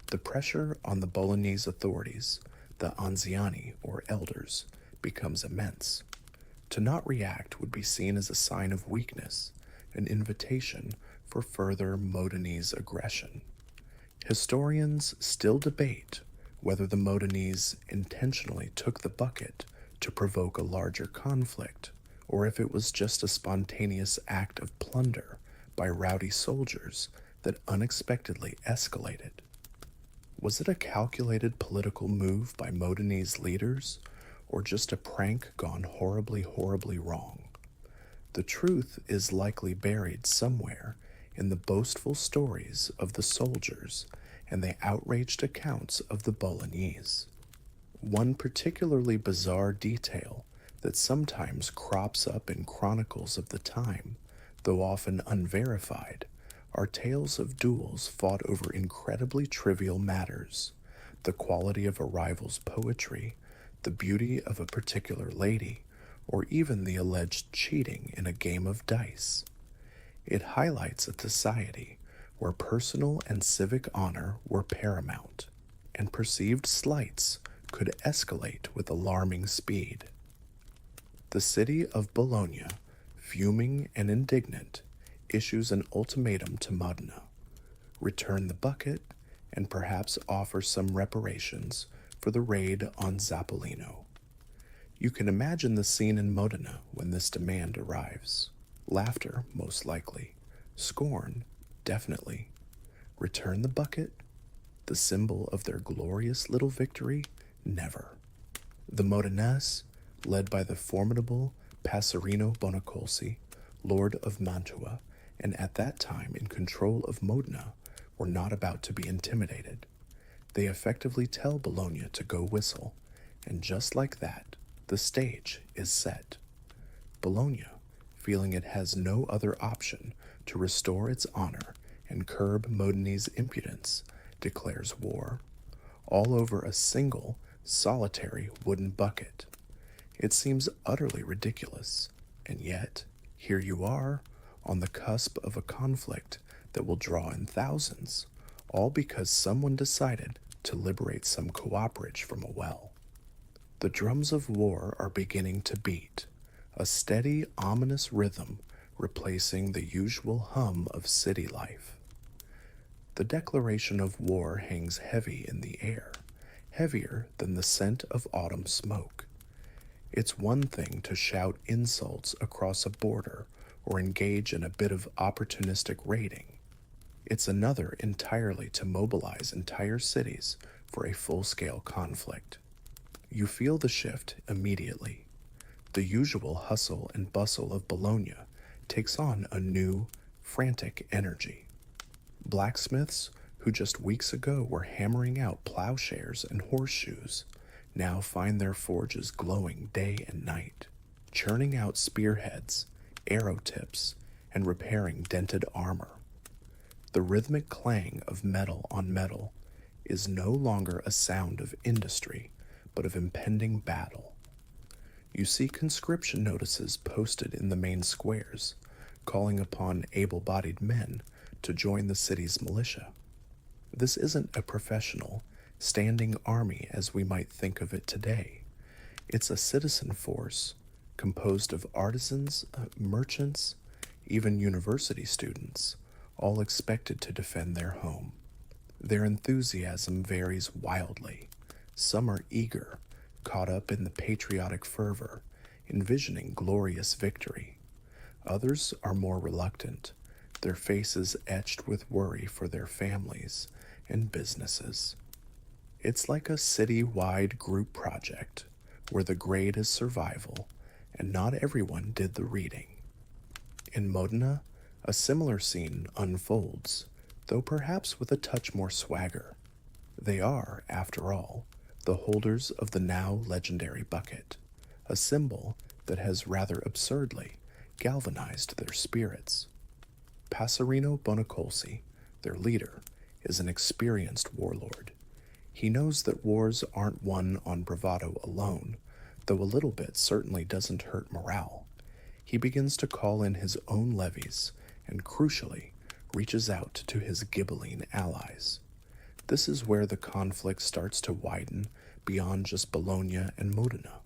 The pressure on the Bolognese authorities, the anziani or elders, becomes immense. To not react would be seen as a sign of weakness, an invitation for further Modenese aggression. Historians still debate whether the Modenese intentionally took the bucket to provoke a larger conflict, or if it was just a spontaneous act of plunder by rowdy soldiers that unexpectedly escalated. Was it a calculated political move by Modenese leaders, or just a prank gone horribly, horribly wrong? The truth is likely buried somewhere in the boastful stories of the soldiers and the outraged accounts of the Bolognese. One particularly bizarre detail that sometimes crops up in chronicles of the time, though often unverified, are tales of duels fought over incredibly trivial matters: the quality of a rival's poetry, the beauty of a particular lady, or even the alleged cheating in a game of dice. It highlights a society where personal and civic honor were paramount, and perceived slights could escalate with alarming speed. The city of Bologna, fuming and indignant, issues an ultimatum to Modena: return the bucket and perhaps offer some reparations for the raid on Zappolino. You can imagine the scene in Modena when this demand arrives. Laughter, most likely. Scorn, definitely. Return the bucket? The symbol of their glorious little victory? Never. The Modenese, led by the formidable Passerino Bonacolsi, Lord of Mantua, and at that time in control of Modena, were not about to be intimidated. They effectively tell Bologna to go whistle, and just like that, the stage is set. Bologna, feeling it has no other option to restore its honor and curb Modenese impudence, declares war, all over a single, solitary wooden bucket. It seems utterly ridiculous, and yet, here you are, on the cusp of a conflict that will draw in thousands, all because someone decided to liberate some cooperage from a well. The drums of war are beginning to beat, a steady, ominous rhythm replacing the usual hum of city life. The declaration of war hangs heavy in the air, heavier than the scent of autumn smoke. It's one thing to shout insults across a border or engage in a bit of opportunistic raiding. It's another entirely to mobilize entire cities for a full-scale conflict. You feel the shift immediately. The usual hustle and bustle of Bologna takes on a new, frantic energy. Blacksmiths, who just weeks ago were hammering out plowshares and horseshoes, now find their forges glowing day and night, churning out spearheads, arrow tips, and repairing dented armor. The rhythmic clang of metal on metal is no longer a sound of industry, but of impending battle. You see conscription notices posted in the main squares, calling upon able-bodied men to join the city's militia. This isn't a professional, standing army as we might think of it today. It's a citizen force composed of artisans, merchants, even university students, all expected to defend their home. Their enthusiasm varies wildly. Some are eager, caught up in the patriotic fervor, envisioning glorious victory. Others are more reluctant, their faces etched with worry for their families and businesses. It's like a city-wide group project where the grade is survival, and not everyone did the reading. In Modena, a similar scene unfolds, though perhaps with a touch more swagger. They are, after all, the holders of the now legendary bucket, a symbol that has rather absurdly galvanized their spirits. Passerino Bonacolsi, their leader, is an experienced warlord. He knows that wars aren't won on bravado alone, though a little bit certainly doesn't hurt morale. He begins to call in his own levies and, crucially, reaches out to his Ghibelline allies. This is where the conflict starts to widen beyond just Bologna and Modena.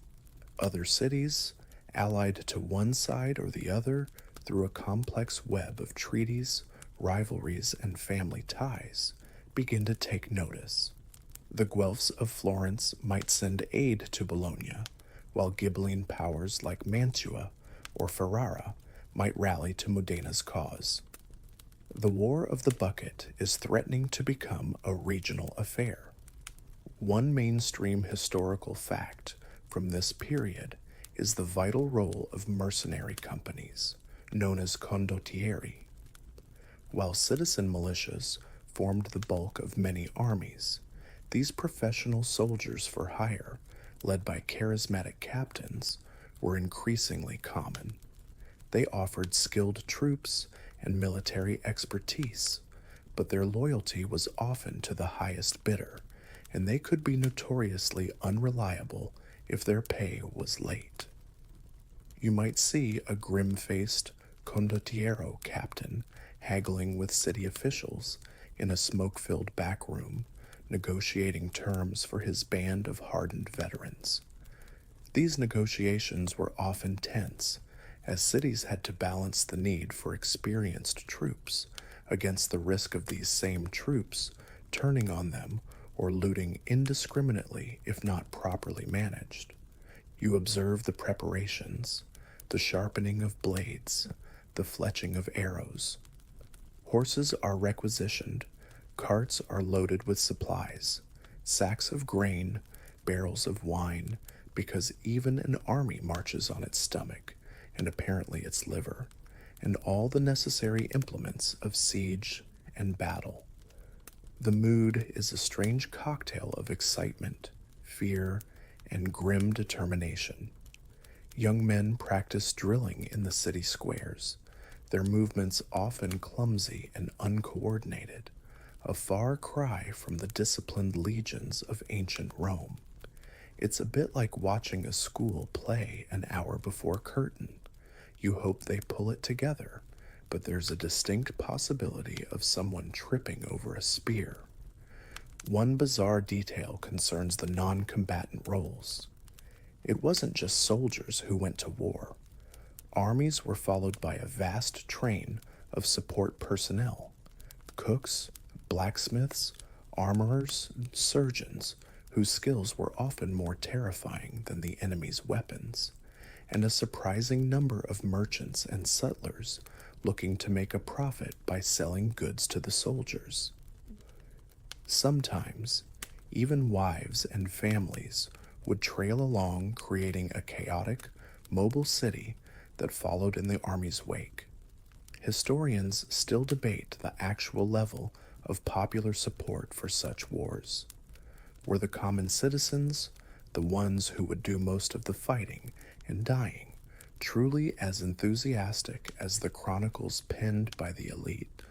Other cities, allied to one side or the other through a complex web of treaties, rivalries, and family ties, begin to take notice. The Guelphs of Florence might send aid to Bologna, while Ghibelline powers like Mantua or Ferrara might rally to Modena's cause. The War of the Bucket is threatening to become a regional affair. One mainstream historical fact from this period is the vital role of mercenary companies, known as condottieri. While citizen militias formed the bulk of many armies, these professional soldiers for hire, led by charismatic captains, were increasingly common. They offered skilled troops and military expertise, but their loyalty was often to the highest bidder, and they could be notoriously unreliable if their pay was late. You might see a grim-faced condottiero captain haggling with city officials in a smoke-filled back room, negotiating terms for his band of hardened veterans. These negotiations were often tense, as cities had to balance the need for experienced troops against the risk of these same troops turning on them or looting indiscriminately if not properly managed. You observe the preparations, the sharpening of blades, the fletching of arrows. Horses are requisitioned, carts are loaded with supplies, sacks of grain, barrels of wine, because even an army marches on its stomach, and apparently its liver, and all the necessary implements of siege and battle. The mood is a strange cocktail of excitement, fear, and grim determination. Young men practice drilling in the city squares, their movements often clumsy and uncoordinated, a far cry from the disciplined legions of ancient Rome. It's a bit like watching a school play an hour before curtain. You hope they pull it together, but there's a distinct possibility of someone tripping over a spear. One bizarre detail concerns the non-combatant roles. It wasn't just soldiers who went to war. Armies were followed by a vast train of support personnel, cooks, blacksmiths, armorers, surgeons, whose skills were often more terrifying than the enemy's weapons, and a surprising number of merchants and sutlers looking to make a profit by selling goods to the soldiers. Sometimes, even wives and families would trail along, creating a chaotic, mobile city that followed in the army's wake. Historians still debate the actual level of popular support for such wars. Were the common citizens, the ones who would do most of the fighting and dying, truly as enthusiastic as the chronicles penned by the elite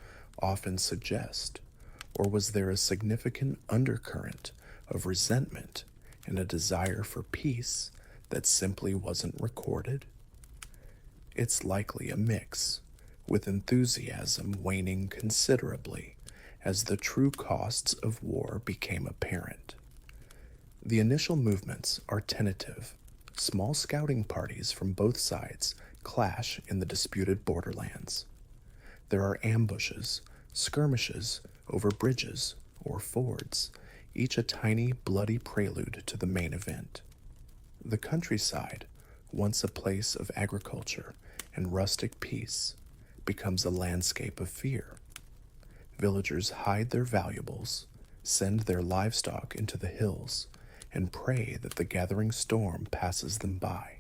often suggest, or was there a significant undercurrent of resentment and a desire for peace that simply wasn't recorded? It's likely a mix, with enthusiasm waning considerably as the true costs of war became apparent. The initial movements are tentative. Small scouting parties from both sides clash in the disputed borderlands. There are ambushes, skirmishes over bridges or fords, each a tiny, bloody prelude to the main event. The countryside, once a place of agriculture and rustic peace, becomes a landscape of fear. Villagers hide their valuables, send their livestock into the hills, and pray that the gathering storm passes them by.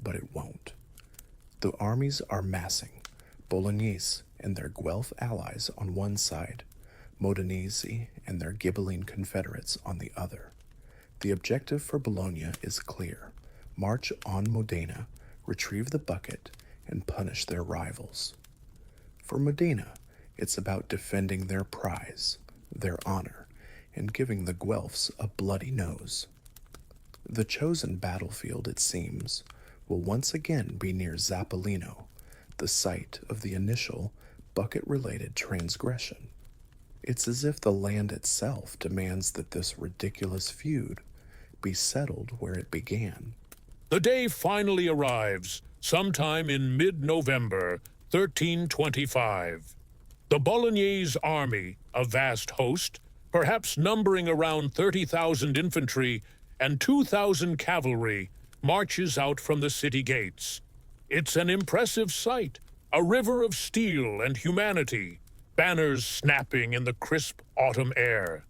But it won't. The armies are massing, Bolognese and their Guelph allies on one side, Modenese and their Ghibelline confederates on the other. The objective for Bologna is clear: march on Modena, retrieve the bucket, and punish their rivals. For Modena, it's about defending their prize, their honor, and giving the Guelphs a bloody nose. The chosen battlefield, it seems, will once again be near Zappolino, the site of the initial bucket-related transgression. It's as if the land itself demands that this ridiculous feud be settled where it began. The day finally arrives, sometime in mid-November, 1325. The Bolognese army, a vast host, perhaps numbering around 30,000 infantry and 2,000 cavalry, marches out from the city gates. It's an impressive sight, a river of steel and humanity, banners snapping in the crisp autumn air.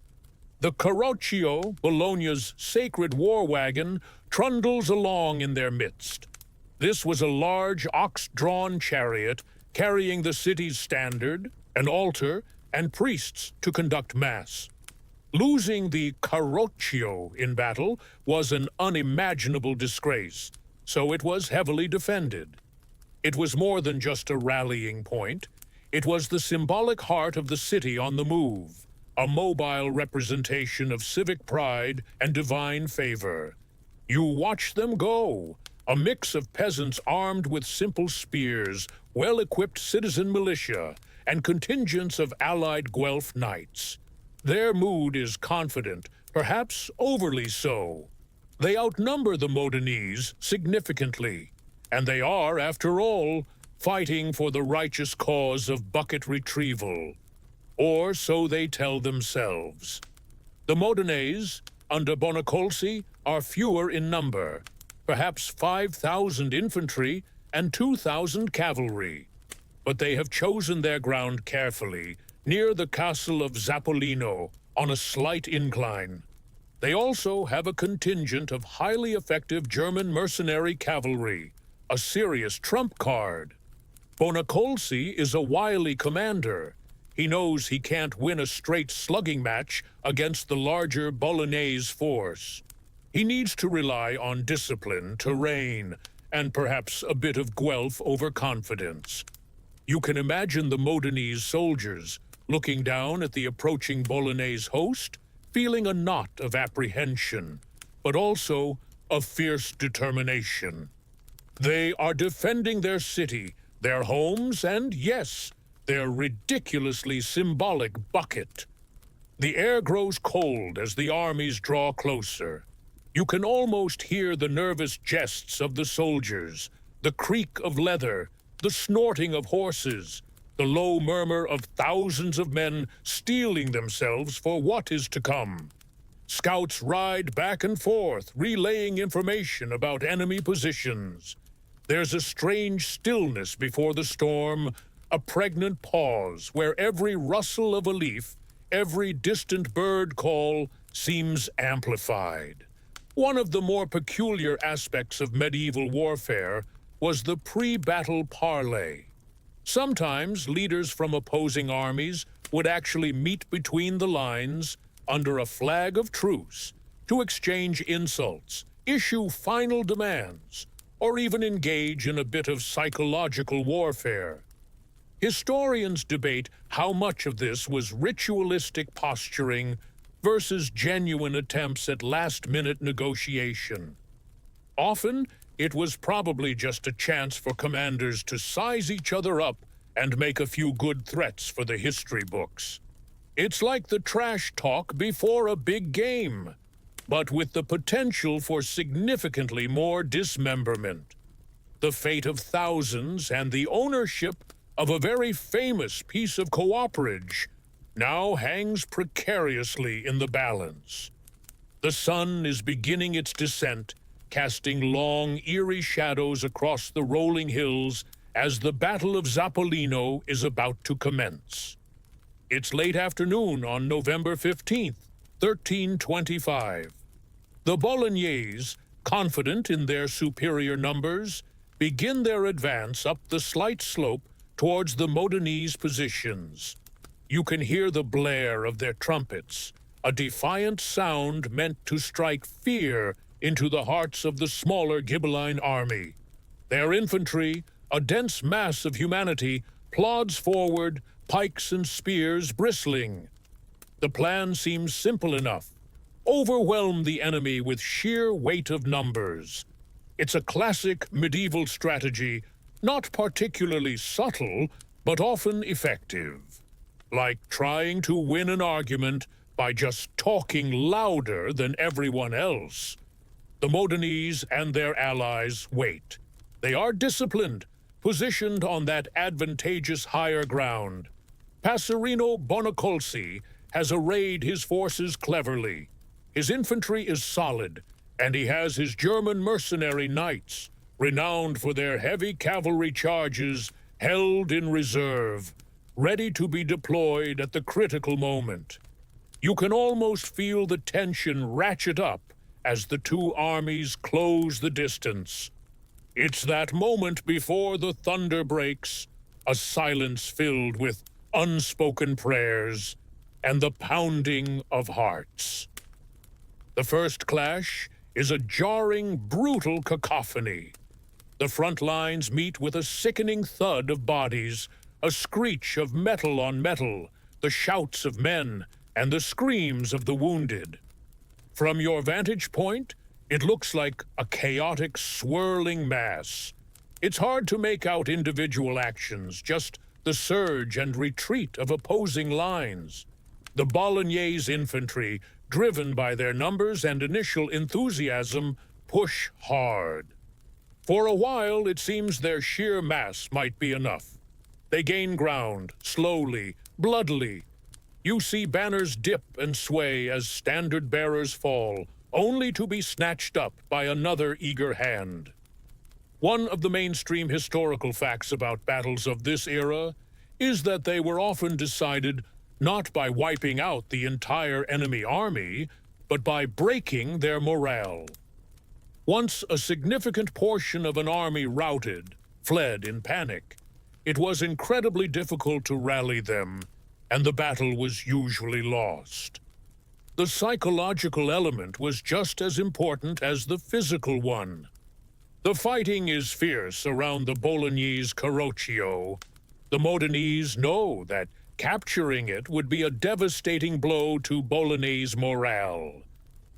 The Carroccio, Bologna's sacred war wagon, trundles along in their midst. This was a large ox-drawn chariot carrying the city's standard, an altar, and priests to conduct mass. Losing the Carroccio in battle was an unimaginable disgrace, so it was heavily defended. It was more than just a rallying point. It was the symbolic heart of the city on the move, a mobile representation of civic pride and divine favor. You watch them go, a mix of peasants armed with simple spears, well-equipped citizen militia, and contingents of allied Guelph knights. Their mood is confident, perhaps overly so. They outnumber the Modenese significantly, and they are, after all, fighting for the righteous cause of bucket retrieval. Or so they tell themselves. The Modenese, under Bonacolsi, are fewer in number, perhaps 5,000 infantry and 2,000 cavalry. But they have chosen their ground carefully, near the castle of Zappolino, on a slight incline. They also have a contingent of highly effective German mercenary cavalry, a serious trump card. Bonacolsi is a wily commander. He knows he can't win a straight slugging match against the larger Bolognese force. He needs to rely on discipline, terrain, and perhaps a bit of Guelph overconfidence. You can imagine the Modenese soldiers looking down at the approaching Bolognese host, feeling a knot of apprehension, but also of fierce determination. They are defending their city, their homes, and yes, their ridiculously symbolic bucket. The air grows cold as the armies draw closer. You can almost hear the nervous jests of the soldiers, the creak of leather, the snorting of horses, the low murmur of thousands of men steeling themselves for what is to come. Scouts ride back and forth, relaying information about enemy positions. There's a strange stillness before the storm, a pregnant pause where every rustle of a leaf, every distant bird call seems amplified. One of the more peculiar aspects of medieval warfare was the pre-battle parley. Sometimes leaders from opposing armies would actually meet between the lines under a flag of truce to exchange insults, issue final demands, or even engage in a bit of psychological warfare. Historians debate how much of this was ritualistic posturing versus genuine attempts at last-minute negotiation. Often, it was probably just a chance for commanders to size each other up and make a few good threats for the history books. It's like the trash talk before a big game, but with the potential for significantly more dismemberment. The fate of thousands and the ownership of a very famous piece of cooperage now hangs precariously in the balance. The sun is beginning its descent, casting long, eerie shadows across the rolling hills as the Battle of Zappolino is about to commence. It's late afternoon on November 15th, 1325. The Bolognese, confident in their superior numbers, begin their advance up the slight slope towards the Modenese positions. You can hear the blare of their trumpets, a defiant sound meant to strike fear into the hearts of the smaller Ghibelline army. Their infantry, a dense mass of humanity, plods forward, pikes and spears bristling. The plan seems simple enough. Overwhelm the enemy with sheer weight of numbers. It's a classic medieval strategy, not particularly subtle, but often effective. Like trying to win an argument by just talking louder than everyone else. The Modenese and their allies wait. They are disciplined, positioned on that advantageous higher ground. Passerino Bonacolsi has arrayed his forces cleverly. His infantry is solid, and he has his German mercenary knights, renowned for their heavy cavalry charges, held in reserve, ready to be deployed at the critical moment. You can almost feel the tension ratchet up as the two armies close the distance. It's that moment before the thunder breaks, a silence filled with unspoken prayers and the pounding of hearts. The first clash is a jarring, brutal cacophony. The front lines meet with a sickening thud of bodies, a screech of metal on metal, the shouts of men, and the screams of the wounded. From your vantage point, it looks like a chaotic, swirling mass. It's hard to make out individual actions, just the surge and retreat of opposing lines. The Bolognese infantry, driven by their numbers and initial enthusiasm, push hard. For a while, it seems their sheer mass might be enough. They gain ground, slowly, bloodily. You see banners dip and sway as standard bearers fall, only to be snatched up by another eager hand. One of the mainstream historical facts about battles of this era is that they were often decided not by wiping out the entire enemy army, but by breaking their morale. Once a significant portion of an army routed, fled in panic, it was incredibly difficult to rally them, and the battle was usually lost. The psychological element was just as important as the physical one. The fighting is fierce around the Bolognese Carroccio. The Modenese know that capturing it would be a devastating blow to Bolognese morale.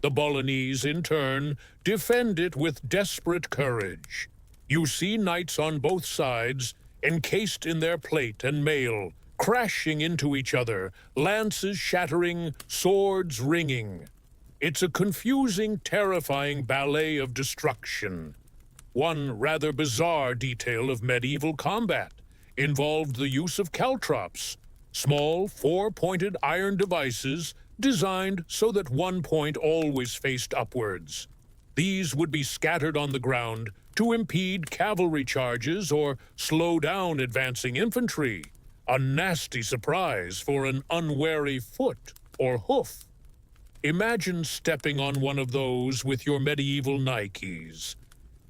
The Bolognese, in turn, defend it with desperate courage. You see knights on both sides, encased in their plate and mail, crashing into each other, lances shattering, swords ringing. It's a confusing, terrifying ballet of destruction. One rather bizarre detail of medieval combat involved the use of caltrops, small, four-pointed iron devices designed so that one point always faced upwards. These would be scattered on the ground to impede cavalry charges or slow down advancing infantry. A nasty surprise for an unwary foot or hoof. Imagine stepping on one of those with your medieval Nikes.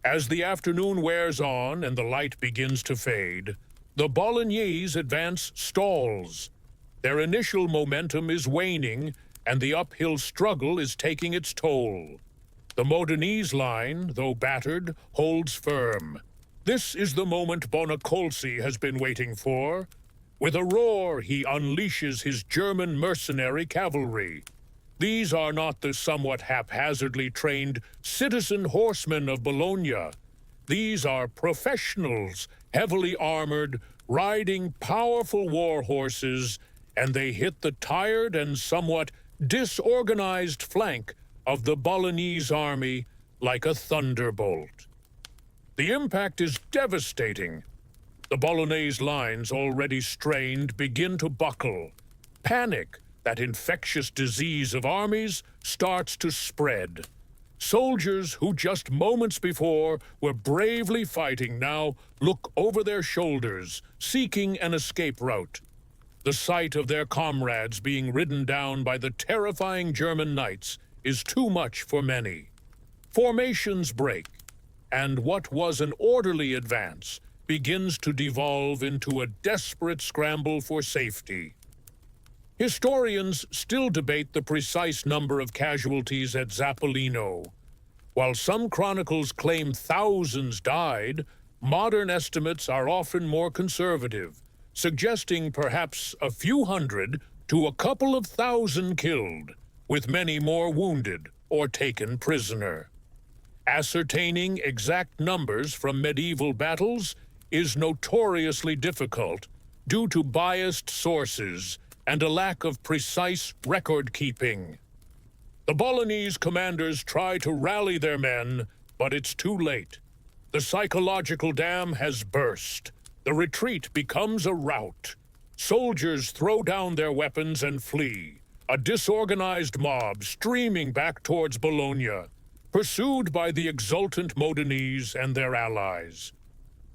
As the afternoon wears on and the light begins to fade, the Bolognese advance stalls. Their initial momentum is waning, and the uphill struggle is taking its toll. The Modenese line, though battered, holds firm. This is the moment Bonacolsi has been waiting for. With a roar, he unleashes his German mercenary cavalry. These are not the somewhat haphazardly trained citizen horsemen of Bologna. These are professionals, heavily armored, riding powerful war horses, and they hit the tired and somewhat disorganized flank of the Bolognese army like a thunderbolt. The impact is devastating. The Bolognese lines, already strained, begin to buckle. Panic, that infectious disease of armies, starts to spread. Soldiers who just moments before were bravely fighting now look over their shoulders, seeking an escape route. The sight of their comrades being ridden down by the terrifying German knights is too much for many. Formations break, and what was an orderly advance begins to devolve into a desperate scramble for safety. Historians still debate the precise number of casualties at Zappolino. While some chronicles claim thousands died, modern estimates are often more conservative, suggesting perhaps a few hundred to a couple of thousand killed, with many more wounded or taken prisoner. Ascertaining exact numbers from medieval battles is notoriously difficult due to biased sources and a lack of precise record-keeping. The Bolognese commanders try to rally their men, but it's too late. The psychological dam has burst. The retreat becomes a rout. Soldiers throw down their weapons and flee, a disorganized mob streaming back towards Bologna, pursued by the exultant Modenese and their allies.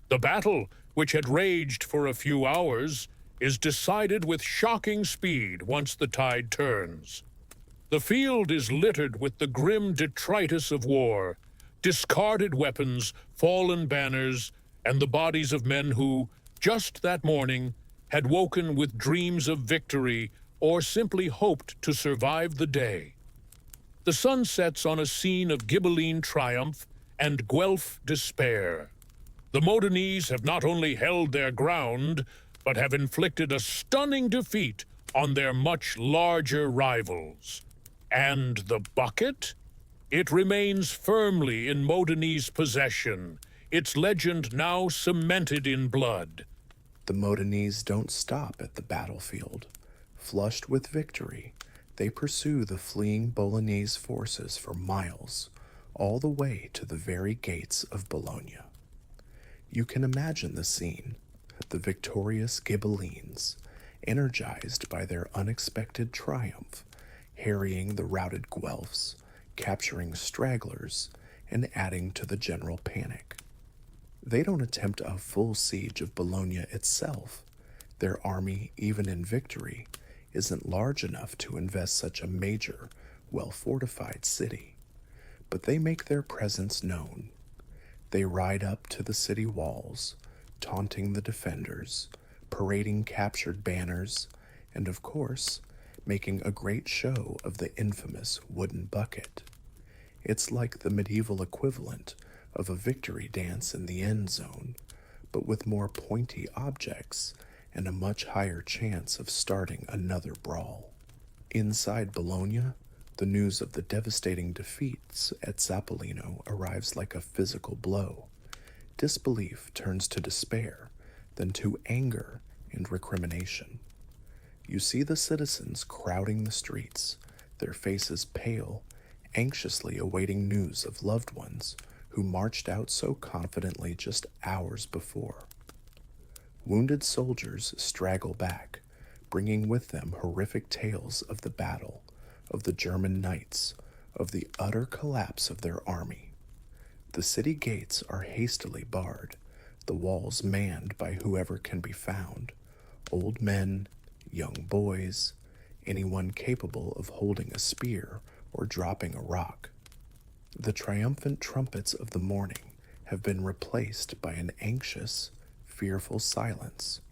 The battle, which had raged for a few hours, is decided with shocking speed once the tide turns. The field is littered with the grim detritus of war, discarded weapons, fallen banners, and the bodies of men who, just that morning, had woken with dreams of victory or simply hoped to survive the day. The sun sets on a scene of Ghibelline triumph and Guelph despair. The Modenese have not only held their ground, but have inflicted a stunning defeat on their much larger rivals. And the bucket? It remains firmly in Modenese possession, its legend now cemented in blood. The Modenese don't stop at the battlefield. Flushed with victory, they pursue the fleeing Bolognese forces for miles, all the way to the very gates of Bologna. You can imagine the scene. The victorious Ghibellines, energized by their unexpected triumph, harrying the routed Guelphs, capturing stragglers, and adding to the general panic. They don't attempt a full siege of Bologna itself. Their army, even in victory, isn't large enough to invest such a major, well-fortified city. But they make their presence known. They ride up to the city walls, taunting the defenders, parading captured banners, and of course, making a great show of the infamous wooden bucket. It's like the medieval equivalent of a victory dance in the end zone, but with more pointy objects and a much higher chance of starting another brawl. Inside Bologna, the news of the devastating defeats at Zappolino arrives like a physical blow. Disbelief turns to despair, then to anger and recrimination. You see the citizens crowding the streets, their faces pale, anxiously awaiting news of loved ones who marched out so confidently just hours before. Wounded soldiers straggle back, bringing with them horrific tales of the battle, of the German knights, of the utter collapse of their army. The city gates are hastily barred, the walls manned by whoever can be found, old men, young boys, anyone capable of holding a spear or dropping a rock. The triumphant trumpets of the morning have been replaced by an anxious, fearful silence,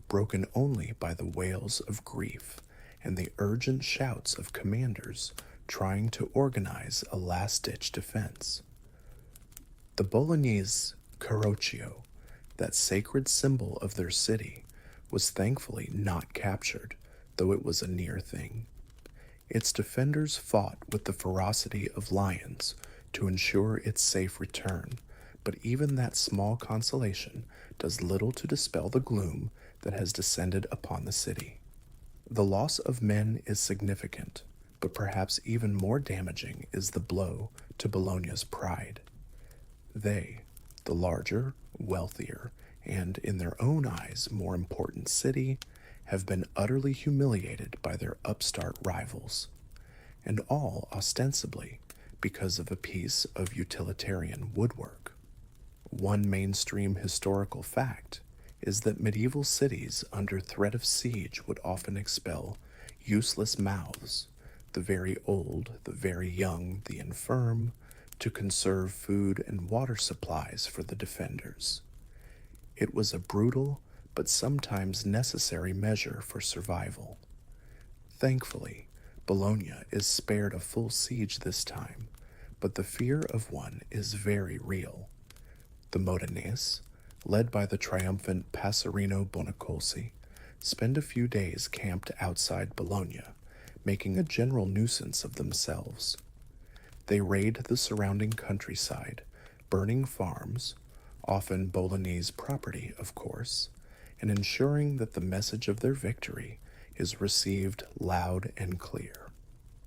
broken only by the wails of grief and the urgent shouts of commanders trying to organize a last-ditch defense. The Bolognese Carroccio, that sacred symbol of their city, was thankfully not captured, though it was a near thing. Its defenders fought with the ferocity of lions to ensure its safe return, but even that small consolation does little to dispel the gloom that has descended upon the city. The loss of men is significant, but perhaps even more damaging is the blow to Bologna's pride. They, the larger, wealthier, and in their own eyes more important city, have been utterly humiliated by their upstart rivals, and all ostensibly because of a piece of utilitarian woodwork. One mainstream historical fact is that medieval cities under threat of siege would often expel useless mouths, the very old, the very young, the infirm, to conserve food and water supplies for the defenders. It was a brutal but sometimes necessary measure for survival. Thankfully, Bologna is spared a full siege this time, but the fear of one is very real. The Modenese, led by the triumphant Passerino Bonacolsi, spend a few days camped outside Bologna, making a general nuisance of themselves. They raid the surrounding countryside, burning farms, often Bolognese property, of course, and ensuring that the message of their victory is received loud and clear.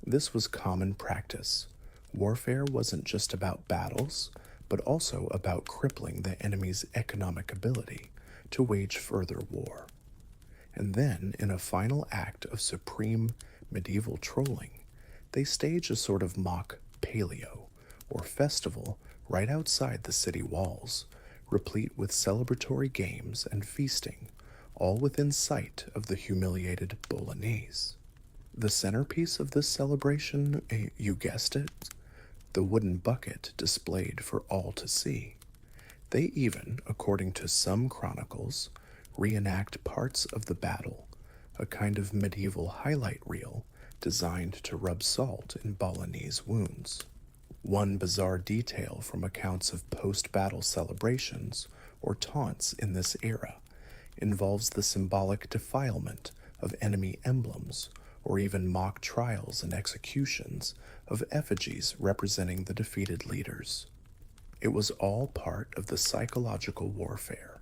This was common practice. Warfare wasn't just about battles, but also about crippling the enemy's economic ability to wage further war. And then, in a final act of supreme medieval trolling, they stage a sort of mock paleo, or festival, right outside the city walls, replete with celebratory games and feasting, all within sight of the humiliated Bolognese. The centerpiece of this celebration, you guessed it, the wooden bucket displayed for all to see. They even, according to some chronicles, reenact parts of the battle, a kind of medieval highlight reel designed to rub salt in Bolognese wounds. One bizarre detail from accounts of post-battle celebrations or taunts in this era involves the symbolic defilement of enemy emblems or even mock trials and executions of effigies representing the defeated leaders. It was all part of the psychological warfare,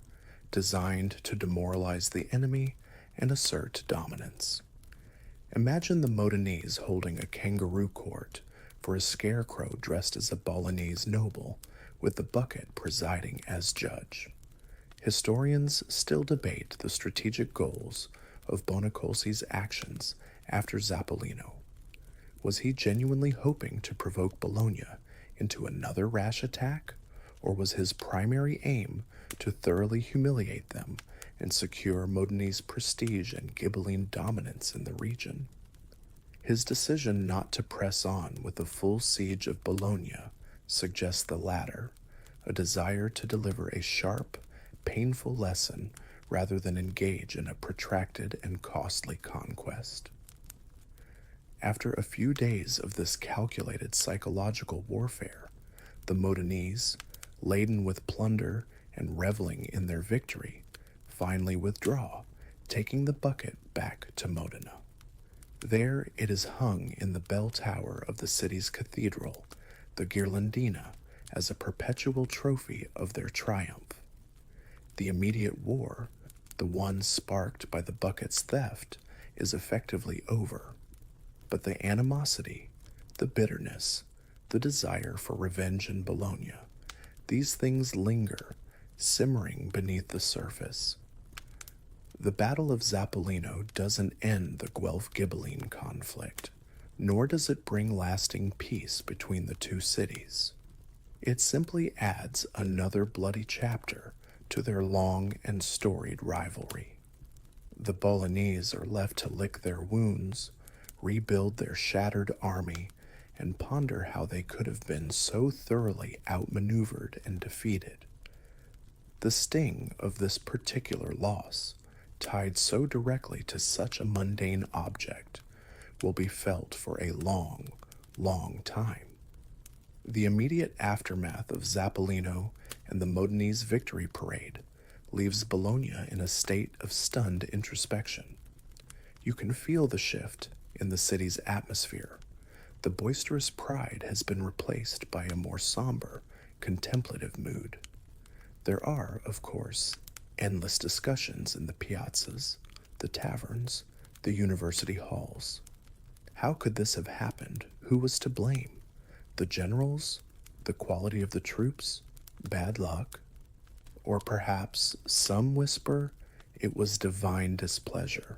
designed to demoralize the enemy and assert dominance. Imagine the Modenese holding a kangaroo court for a scarecrow dressed as a Bolognese noble, with the bucket presiding as judge. Historians still debate the strategic goals of Bonacolsi's actions after Zappolino. Was he genuinely hoping to provoke Bologna into another rash attack, or was his primary aim to thoroughly humiliate them and secure Modenese prestige and Ghibelline dominance in the region? His decision not to press on with the full siege of Bologna suggests the latter, a desire to deliver a sharp, painful lesson rather than engage in a protracted and costly conquest. After a few days of this calculated psychological warfare, the Modenese, laden with plunder and reveling in their victory, finally withdraw, taking the bucket back to Modena. There it is hung in the bell tower of the city's cathedral, the Ghirlandina, as a perpetual trophy of their triumph. The immediate war, the one sparked by the bucket's theft, is effectively over. But the animosity, the bitterness, the desire for revenge in Bologna, these things linger, simmering beneath the surface. The Battle of Zappolino doesn't end the Guelph-Ghibelline conflict, nor does it bring lasting peace between the two cities. It simply adds another bloody chapter to their long and storied rivalry. The Bolognese are left to lick their wounds, rebuild their shattered army, and ponder how they could have been so thoroughly outmaneuvered and defeated. The sting of this particular loss, tied so directly to such a mundane object, will be felt for a long, long time. The immediate aftermath of Zappolino and the Modenese victory parade leaves Bologna in a state of stunned introspection. You can feel the shift in the city's atmosphere. The boisterous pride has been replaced by a more somber, contemplative mood. There are, of course, endless discussions in the piazzas, the taverns, the university halls. How could this have happened? Who was to blame? The generals? The quality of the troops? Bad luck? Or perhaps some whisper it was divine displeasure.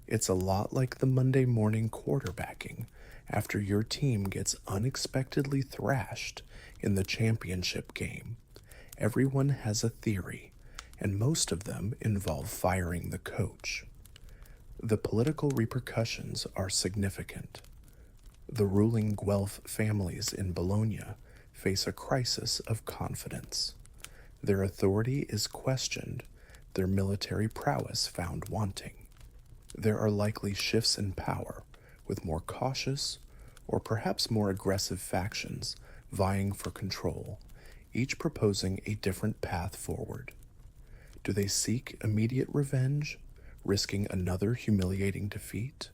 It's a lot like the Monday morning quarterbacking after your team gets unexpectedly thrashed in the championship game. Everyone has a theory, and most of them involve firing the coach. The political repercussions are significant. The ruling Guelph families in Bologna face a crisis of confidence. Their authority is questioned, their military prowess found wanting. There are likely shifts in power, with more cautious, or perhaps more aggressive factions vying for control, each proposing a different path forward. Do they seek immediate revenge, risking another humiliating defeat?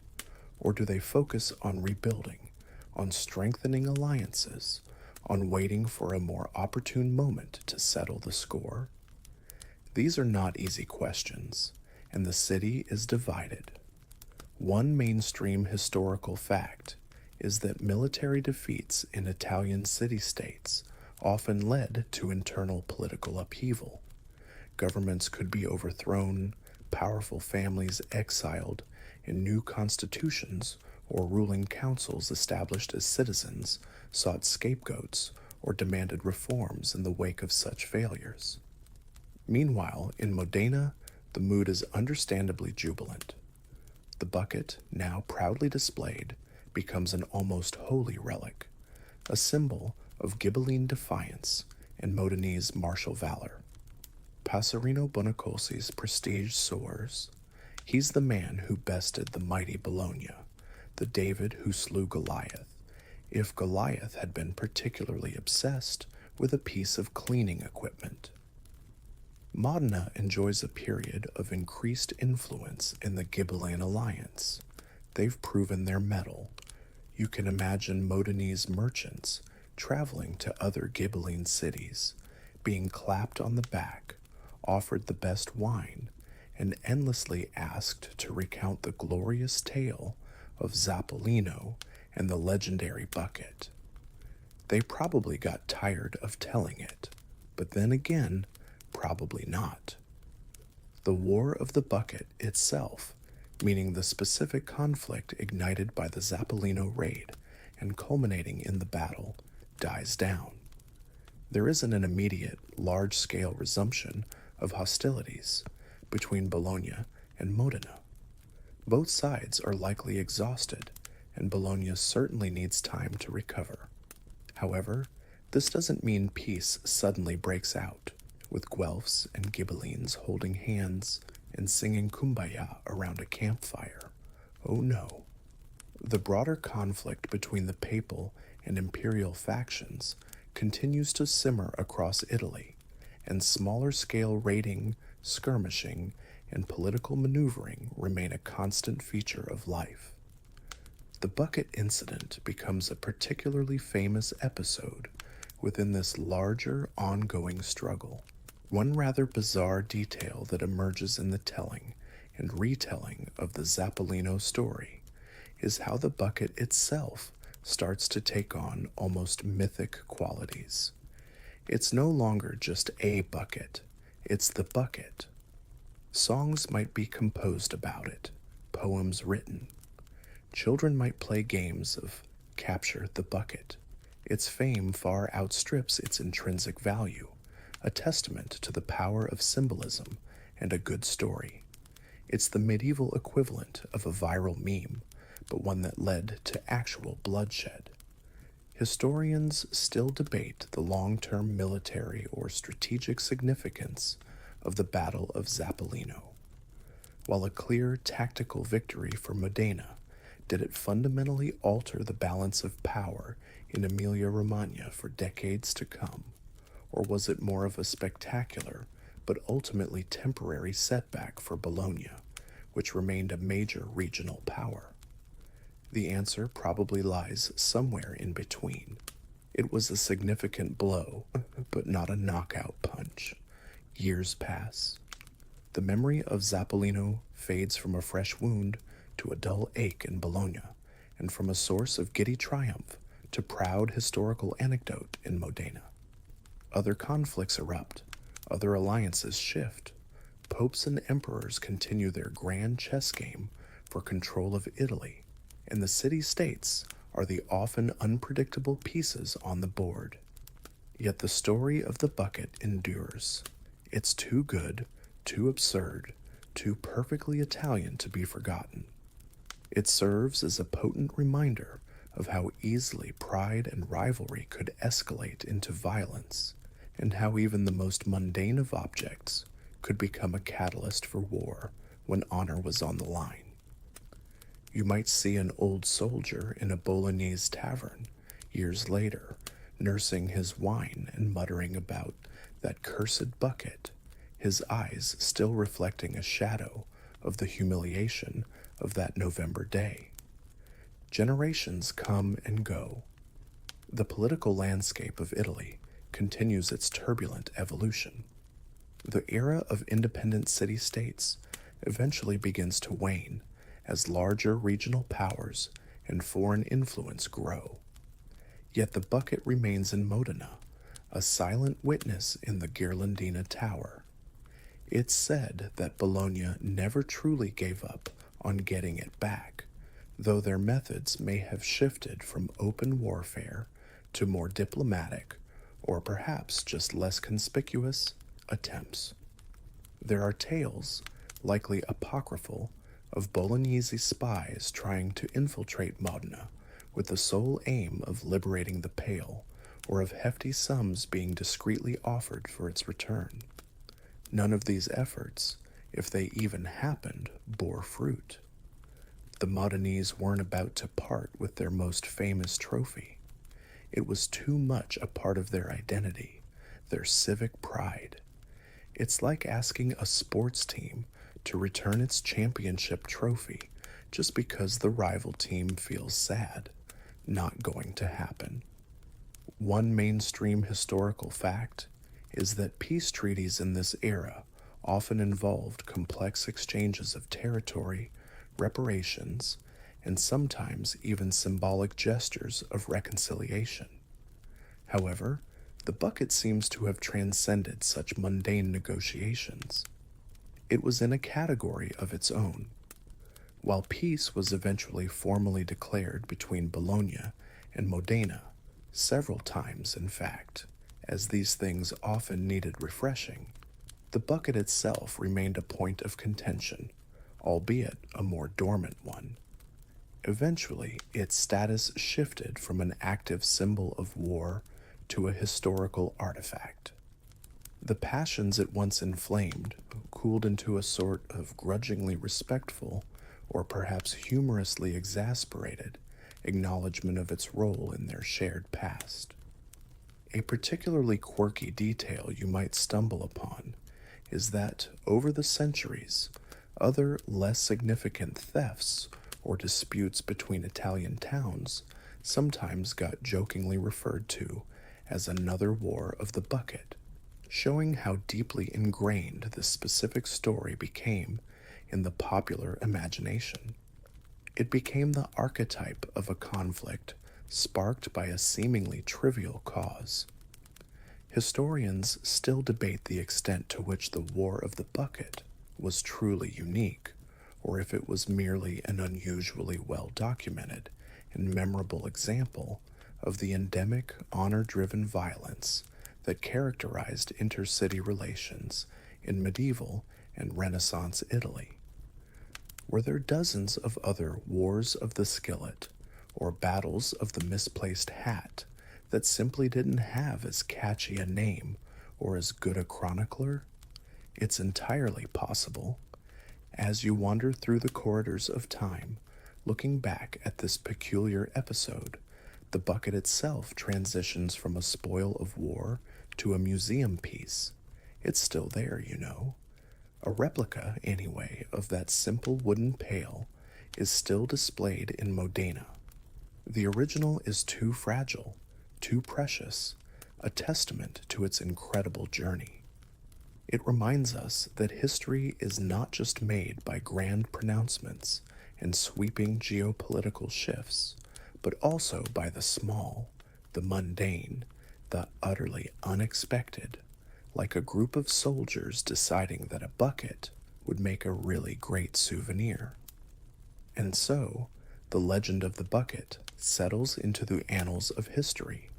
Or do they focus on rebuilding, on strengthening alliances, on waiting for a more opportune moment to settle the score? These are not easy questions, and the city is divided. One mainstream historical fact is that military defeats in Italian city-states often led to internal political upheaval. Governments could be overthrown, powerful families exiled, and new constitutions or ruling councils established as citizens sought scapegoats or demanded reforms in the wake of such failures. Meanwhile, in Modena, the mood is understandably jubilant. The bucket, now proudly displayed, becomes an almost holy relic, a symbol of Ghibelline defiance and Modenese martial valor. Passerino Bonacolsi's prestige soars. He's the man who bested the mighty Bologna, the David who slew Goliath, if Goliath had been particularly obsessed with a piece of cleaning equipment. Modena enjoys a period of increased influence in the Ghibelline alliance. They've proven their mettle. You can imagine Modenese merchants traveling to other Ghibelline cities, being clapped on the back, offered the best wine, and endlessly asked to recount the glorious tale of Zappolino and the legendary bucket. They probably got tired of telling it, but then again, probably not. The War of the Bucket itself, meaning the specific conflict ignited by the Zappolino raid and culminating in the battle, dies down. There isn't an immediate, large-scale resumption of hostilities between Bologna and Modena. Both sides are likely exhausted, and Bologna certainly needs time to recover. However, this doesn't mean peace suddenly breaks out, with Guelphs and Ghibellines holding hands and singing Kumbaya around a campfire. Oh no. The broader conflict between the papal and imperial factions continues to simmer across Italy, and smaller-scale raiding, skirmishing, and political maneuvering remain a constant feature of life. The bucket incident becomes a particularly famous episode within this larger, ongoing struggle. One rather bizarre detail that emerges in the telling and retelling of the Zappolino story is how the bucket itself starts to take on almost mythic qualities. It's no longer just a bucket, it's the bucket. Songs might be composed about it, poems written. Children might play games of capture the bucket. Its fame far outstrips its intrinsic value, a testament to the power of symbolism and a good story. It's the medieval equivalent of a viral meme, but one that led to actual bloodshed. Historians still debate the long-term military or strategic significance of the Battle of Zappolino. While a clear tactical victory for Modena, did it fundamentally alter the balance of power in Emilia-Romagna for decades to come? Or was it more of a spectacular, but ultimately temporary setback for Bologna, which remained a major regional power? The answer probably lies somewhere in between. It was a significant blow, but not a knockout punch. Years pass. The memory of Zappolino fades from a fresh wound to a dull ache in Bologna, and from a source of giddy triumph to proud historical anecdote in Modena. Other conflicts erupt, other alliances shift. Popes and emperors continue their grand chess game for control of Italy, and the city-states are the often unpredictable pieces on the board. Yet the story of the bucket endures. It's too good, too absurd, too perfectly Italian to be forgotten. It serves as a potent reminder of how easily pride and rivalry could escalate into violence, and how even the most mundane of objects could become a catalyst for war when honor was on the line. You might see an old soldier in a Bolognese tavern years later, nursing his wine and muttering about that cursed bucket, his eyes still reflecting a shadow of the humiliation of that November day. Generations come and go. The political landscape of Italy continues its turbulent evolution. The era of independent city-states eventually begins to wane as larger regional powers and foreign influence grow. Yet the bucket remains in Modena, a silent witness in the Ghirlandina Tower. It's said that Bologna never truly gave up on getting it back, though their methods may have shifted from open warfare to more diplomatic, or perhaps just less conspicuous, attempts. There are tales, likely apocryphal, of Bolognese spies trying to infiltrate Modena with the sole aim of liberating the Pale, or of hefty sums being discreetly offered for its return. None of these efforts, if they even happened, bore fruit. The Modenese weren't about to part with their most famous trophy. It was too much a part of their identity, their civic pride. It's like asking a sports team to return its championship trophy just because the rival team feels sad. Not going to happen. One mainstream historical fact is that peace treaties in this era often involved complex exchanges of territory, reparations, and sometimes even symbolic gestures of reconciliation. However, the bucket seems to have transcended such mundane negotiations. It was in a category of its own. While peace was eventually formally declared between Bologna and Modena, several times in fact, as these things often needed refreshing, the bucket itself remained a point of contention, albeit a more dormant one. Eventually, its status shifted from an active symbol of war to a historical artifact. The passions it once inflamed cooled into a sort of grudgingly respectful, or perhaps humorously exasperated, acknowledgement of its role in their shared past. A particularly quirky detail you might stumble upon is that, over the centuries, other less significant thefts or disputes between Italian towns sometimes got jokingly referred to as another war of the bucket, showing how deeply ingrained this specific story became in the popular imagination. It became the archetype of a conflict sparked by a seemingly trivial cause. Historians still debate the extent to which the War of the Bucket was truly unique, or if it was merely an unusually well-documented and memorable example of the endemic, honor-driven violence that characterized intercity relations in medieval and Renaissance Italy. Were there dozens of other wars of the skillet or battles of the misplaced hat that simply didn't have as catchy a name or as good a chronicler? It's entirely possible. As you wander through the corridors of time, looking back at this peculiar episode, the bucket itself transitions from a spoil of war to a museum piece. It's still there, you know. A replica, anyway, of that simple wooden pail is still displayed in Modena. The original is too fragile, too precious, a testament to its incredible journey. It reminds us that history is not just made by grand pronouncements and sweeping geopolitical shifts, but also by the small, the mundane, the utterly unexpected, like a group of soldiers deciding that a bucket would make a really great souvenir. And so, the legend of the bucket settles into the annals of history,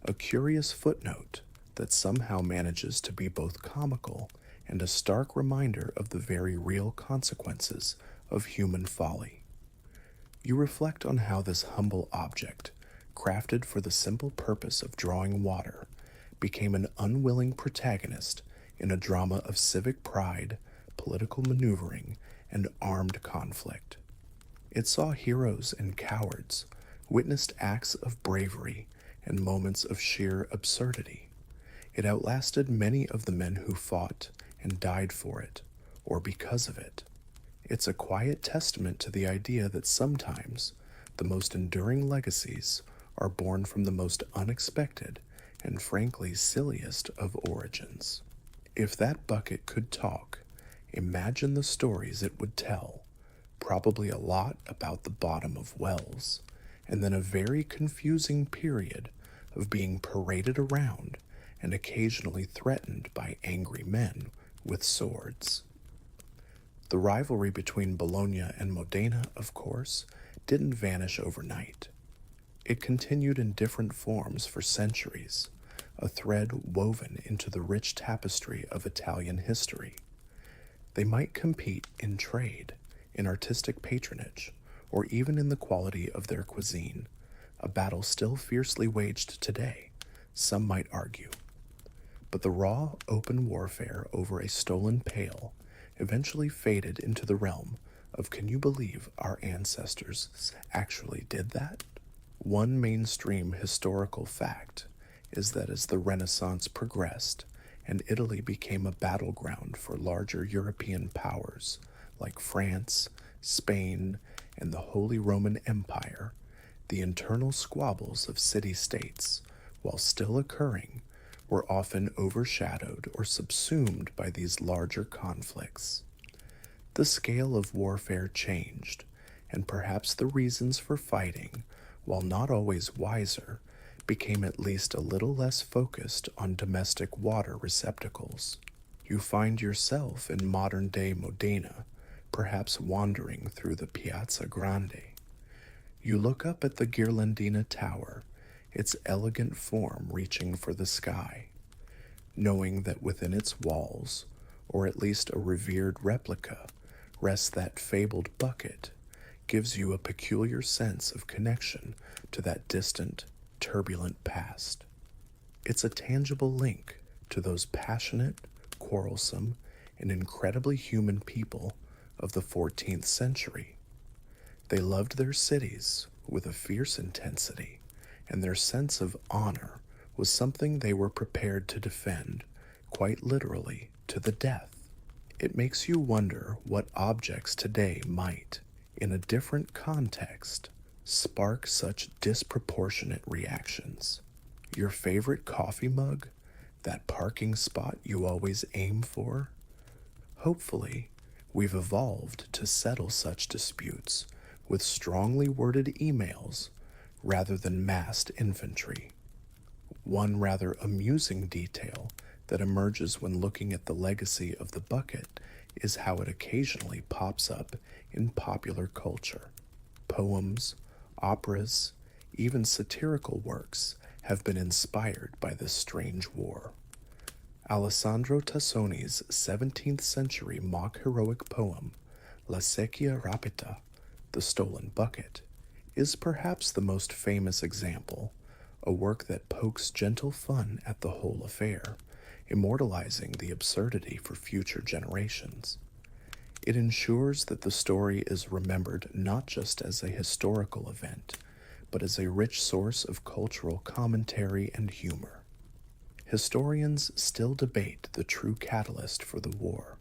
a curious footnote that somehow manages to be both comical and a stark reminder of the very real consequences of human folly. You reflect on how this humble object, crafted for the simple purpose of drawing water, became an unwilling protagonist in a drama of civic pride, political maneuvering, and armed conflict. It saw heroes and cowards, witnessed acts of bravery, and moments of sheer absurdity. It outlasted many of the men who fought and died for it, or because of it. It's a quiet testament to the idea that sometimes the most enduring legacies are born from the most unexpected and frankly silliest of origins. If that bucket could talk, imagine the stories it would tell. Probably a lot about the bottom of wells, and then a very confusing period of being paraded around and occasionally threatened by angry men with swords. The rivalry between Bologna and Modena, of course, didn't vanish overnight. It continued in different forms for centuries, a thread woven into the rich tapestry of Italian history. They might compete in trade, in artistic patronage, or even in the quality of their cuisine, a battle still fiercely waged today, some might argue. But the raw, open warfare over a stolen pail eventually faded into the realm of, can you believe our ancestors actually did that? One mainstream historical fact is that as the Renaissance progressed and Italy became a battleground for larger European powers like France, Spain, and the Holy Roman Empire, the internal squabbles of city-states, while still occurring, were often overshadowed or subsumed by these larger conflicts. The scale of warfare changed, and perhaps the reasons for fighting, while not always wiser, became at least a little less focused on domestic water receptacles. You find yourself in modern-day Modena, perhaps wandering through the Piazza Grande. You look up at the Ghirlandina Tower, its elegant form reaching for the sky, knowing that within its walls, or at least a revered replica, rests that fabled bucket, gives you a peculiar sense of connection to that distant, turbulent past. It's a tangible link to those passionate, quarrelsome, and incredibly human people of the 14th century. They loved their cities with a fierce intensity, and their sense of honor was something they were prepared to defend, quite literally, to the death. It makes you wonder what objects today might, in a different context, spark such disproportionate reactions. Your favorite coffee mug? That parking spot you always aim for? Hopefully, we've evolved to settle such disputes with strongly worded emails rather than massed infantry. One rather amusing detail that emerges when looking at the legacy of the bucket is how it occasionally pops up in popular culture. Poems, operas, even satirical works have been inspired by this strange war. Alessandro Tassoni's 17th century mock heroic poem, La Secchia Rapita, The Stolen Bucket, is perhaps the most famous example, a work that pokes gentle fun at the whole affair, immortalizing the absurdity for future generations. It ensures that the story is remembered not just as a historical event, but as a rich source of cultural commentary and humor. Historians still debate the true catalyst for the war.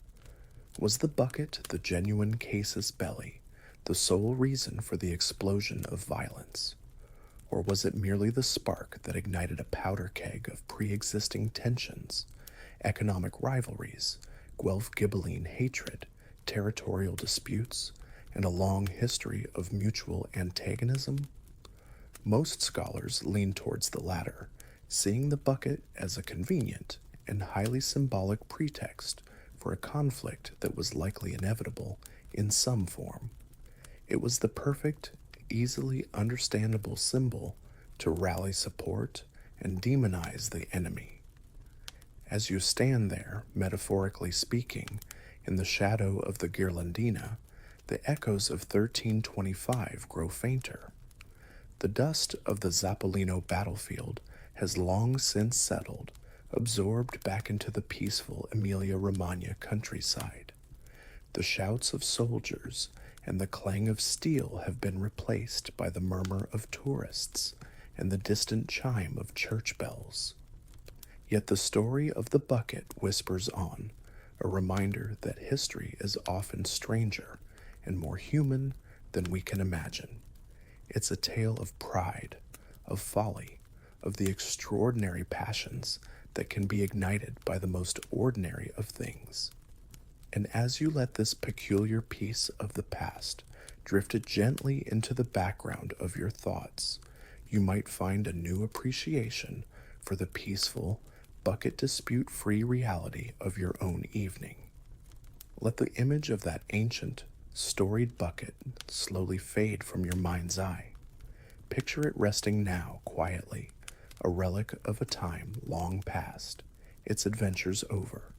Was the bucket the genuine casus belli, the sole reason for the explosion of violence? Or was it merely the spark that ignited a powder keg of pre-existing tensions, economic rivalries, Guelph Ghibelline hatred, territorial disputes, and a long history of mutual antagonism? Most scholars lean towards the latter, seeing the bucket as a convenient and highly symbolic pretext for a conflict that was likely inevitable in some form. It was the perfect, easily understandable symbol to rally support and demonize the enemy. As you stand there, metaphorically speaking, in the shadow of the Ghirlandina, the echoes of 1325 grow fainter. The dust of the Zappolino battlefield has long since settled, absorbed back into the peaceful Emilia-Romagna countryside. The shouts of soldiers and the clang of steel have been replaced by the murmur of tourists and the distant chime of church bells. Yet the story of the bucket whispers on, a reminder that history is often stranger and more human than we can imagine. It's a tale of pride, of folly, of the extraordinary passions that can be ignited by the most ordinary of things. And as you let this peculiar piece of the past drift gently into the background of your thoughts, you might find a new appreciation for the peaceful, bucket dispute free reality of your own evening. Let the image of that ancient, storied bucket slowly fade from your mind's eye. Picture it resting now quietly, a relic of a time long past, its adventures over.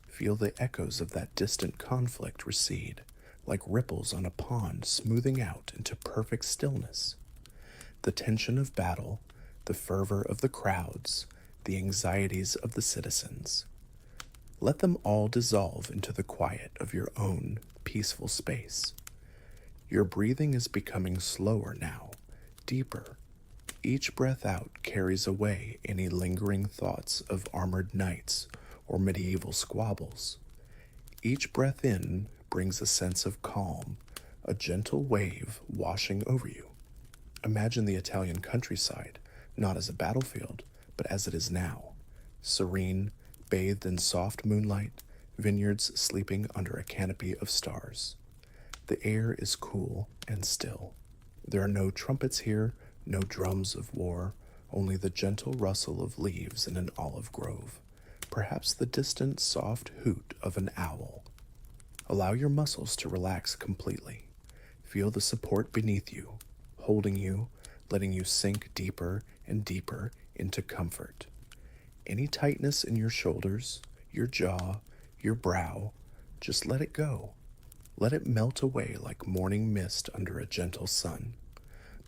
Feel the echoes of that distant conflict recede, like ripples on a pond smoothing out into perfect stillness. The tension of battle, the fervor of the crowds, the anxieties of the citizens. Let them all dissolve into the quiet of your own peaceful space. Your breathing is becoming slower now, deeper. Each breath out carries away any lingering thoughts of armored knights or medieval squabbles. Each breath in brings a sense of calm, a gentle wave washing over you. Imagine the Italian countryside, not as a battlefield, but as it is now, serene, bathed in soft moonlight, vineyards sleeping under a canopy of stars. The air is cool and still. There are no trumpets here, no drums of war, only the gentle rustle of leaves in an olive grove, perhaps the distant soft hoot of an owl. Allow your muscles to relax completely. Feel the support beneath you, holding you, letting you sink deeper and deeper into comfort. Any tightness in your shoulders, your jaw, your brow, just let it go. Let it melt away like morning mist under a gentle sun.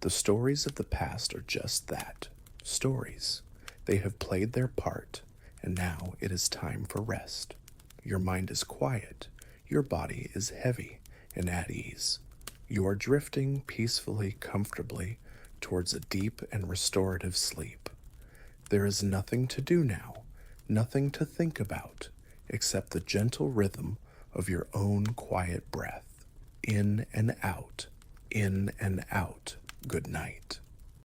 The stories of the past are just that, stories. They have played their part, and now it is time for rest. Your mind is quiet, your body is heavy and at ease. You are drifting peacefully, comfortably towards a deep and restorative sleep. There is nothing to do now, nothing to think about, except the gentle rhythm of your own quiet breath. In and out, in and out. Good night.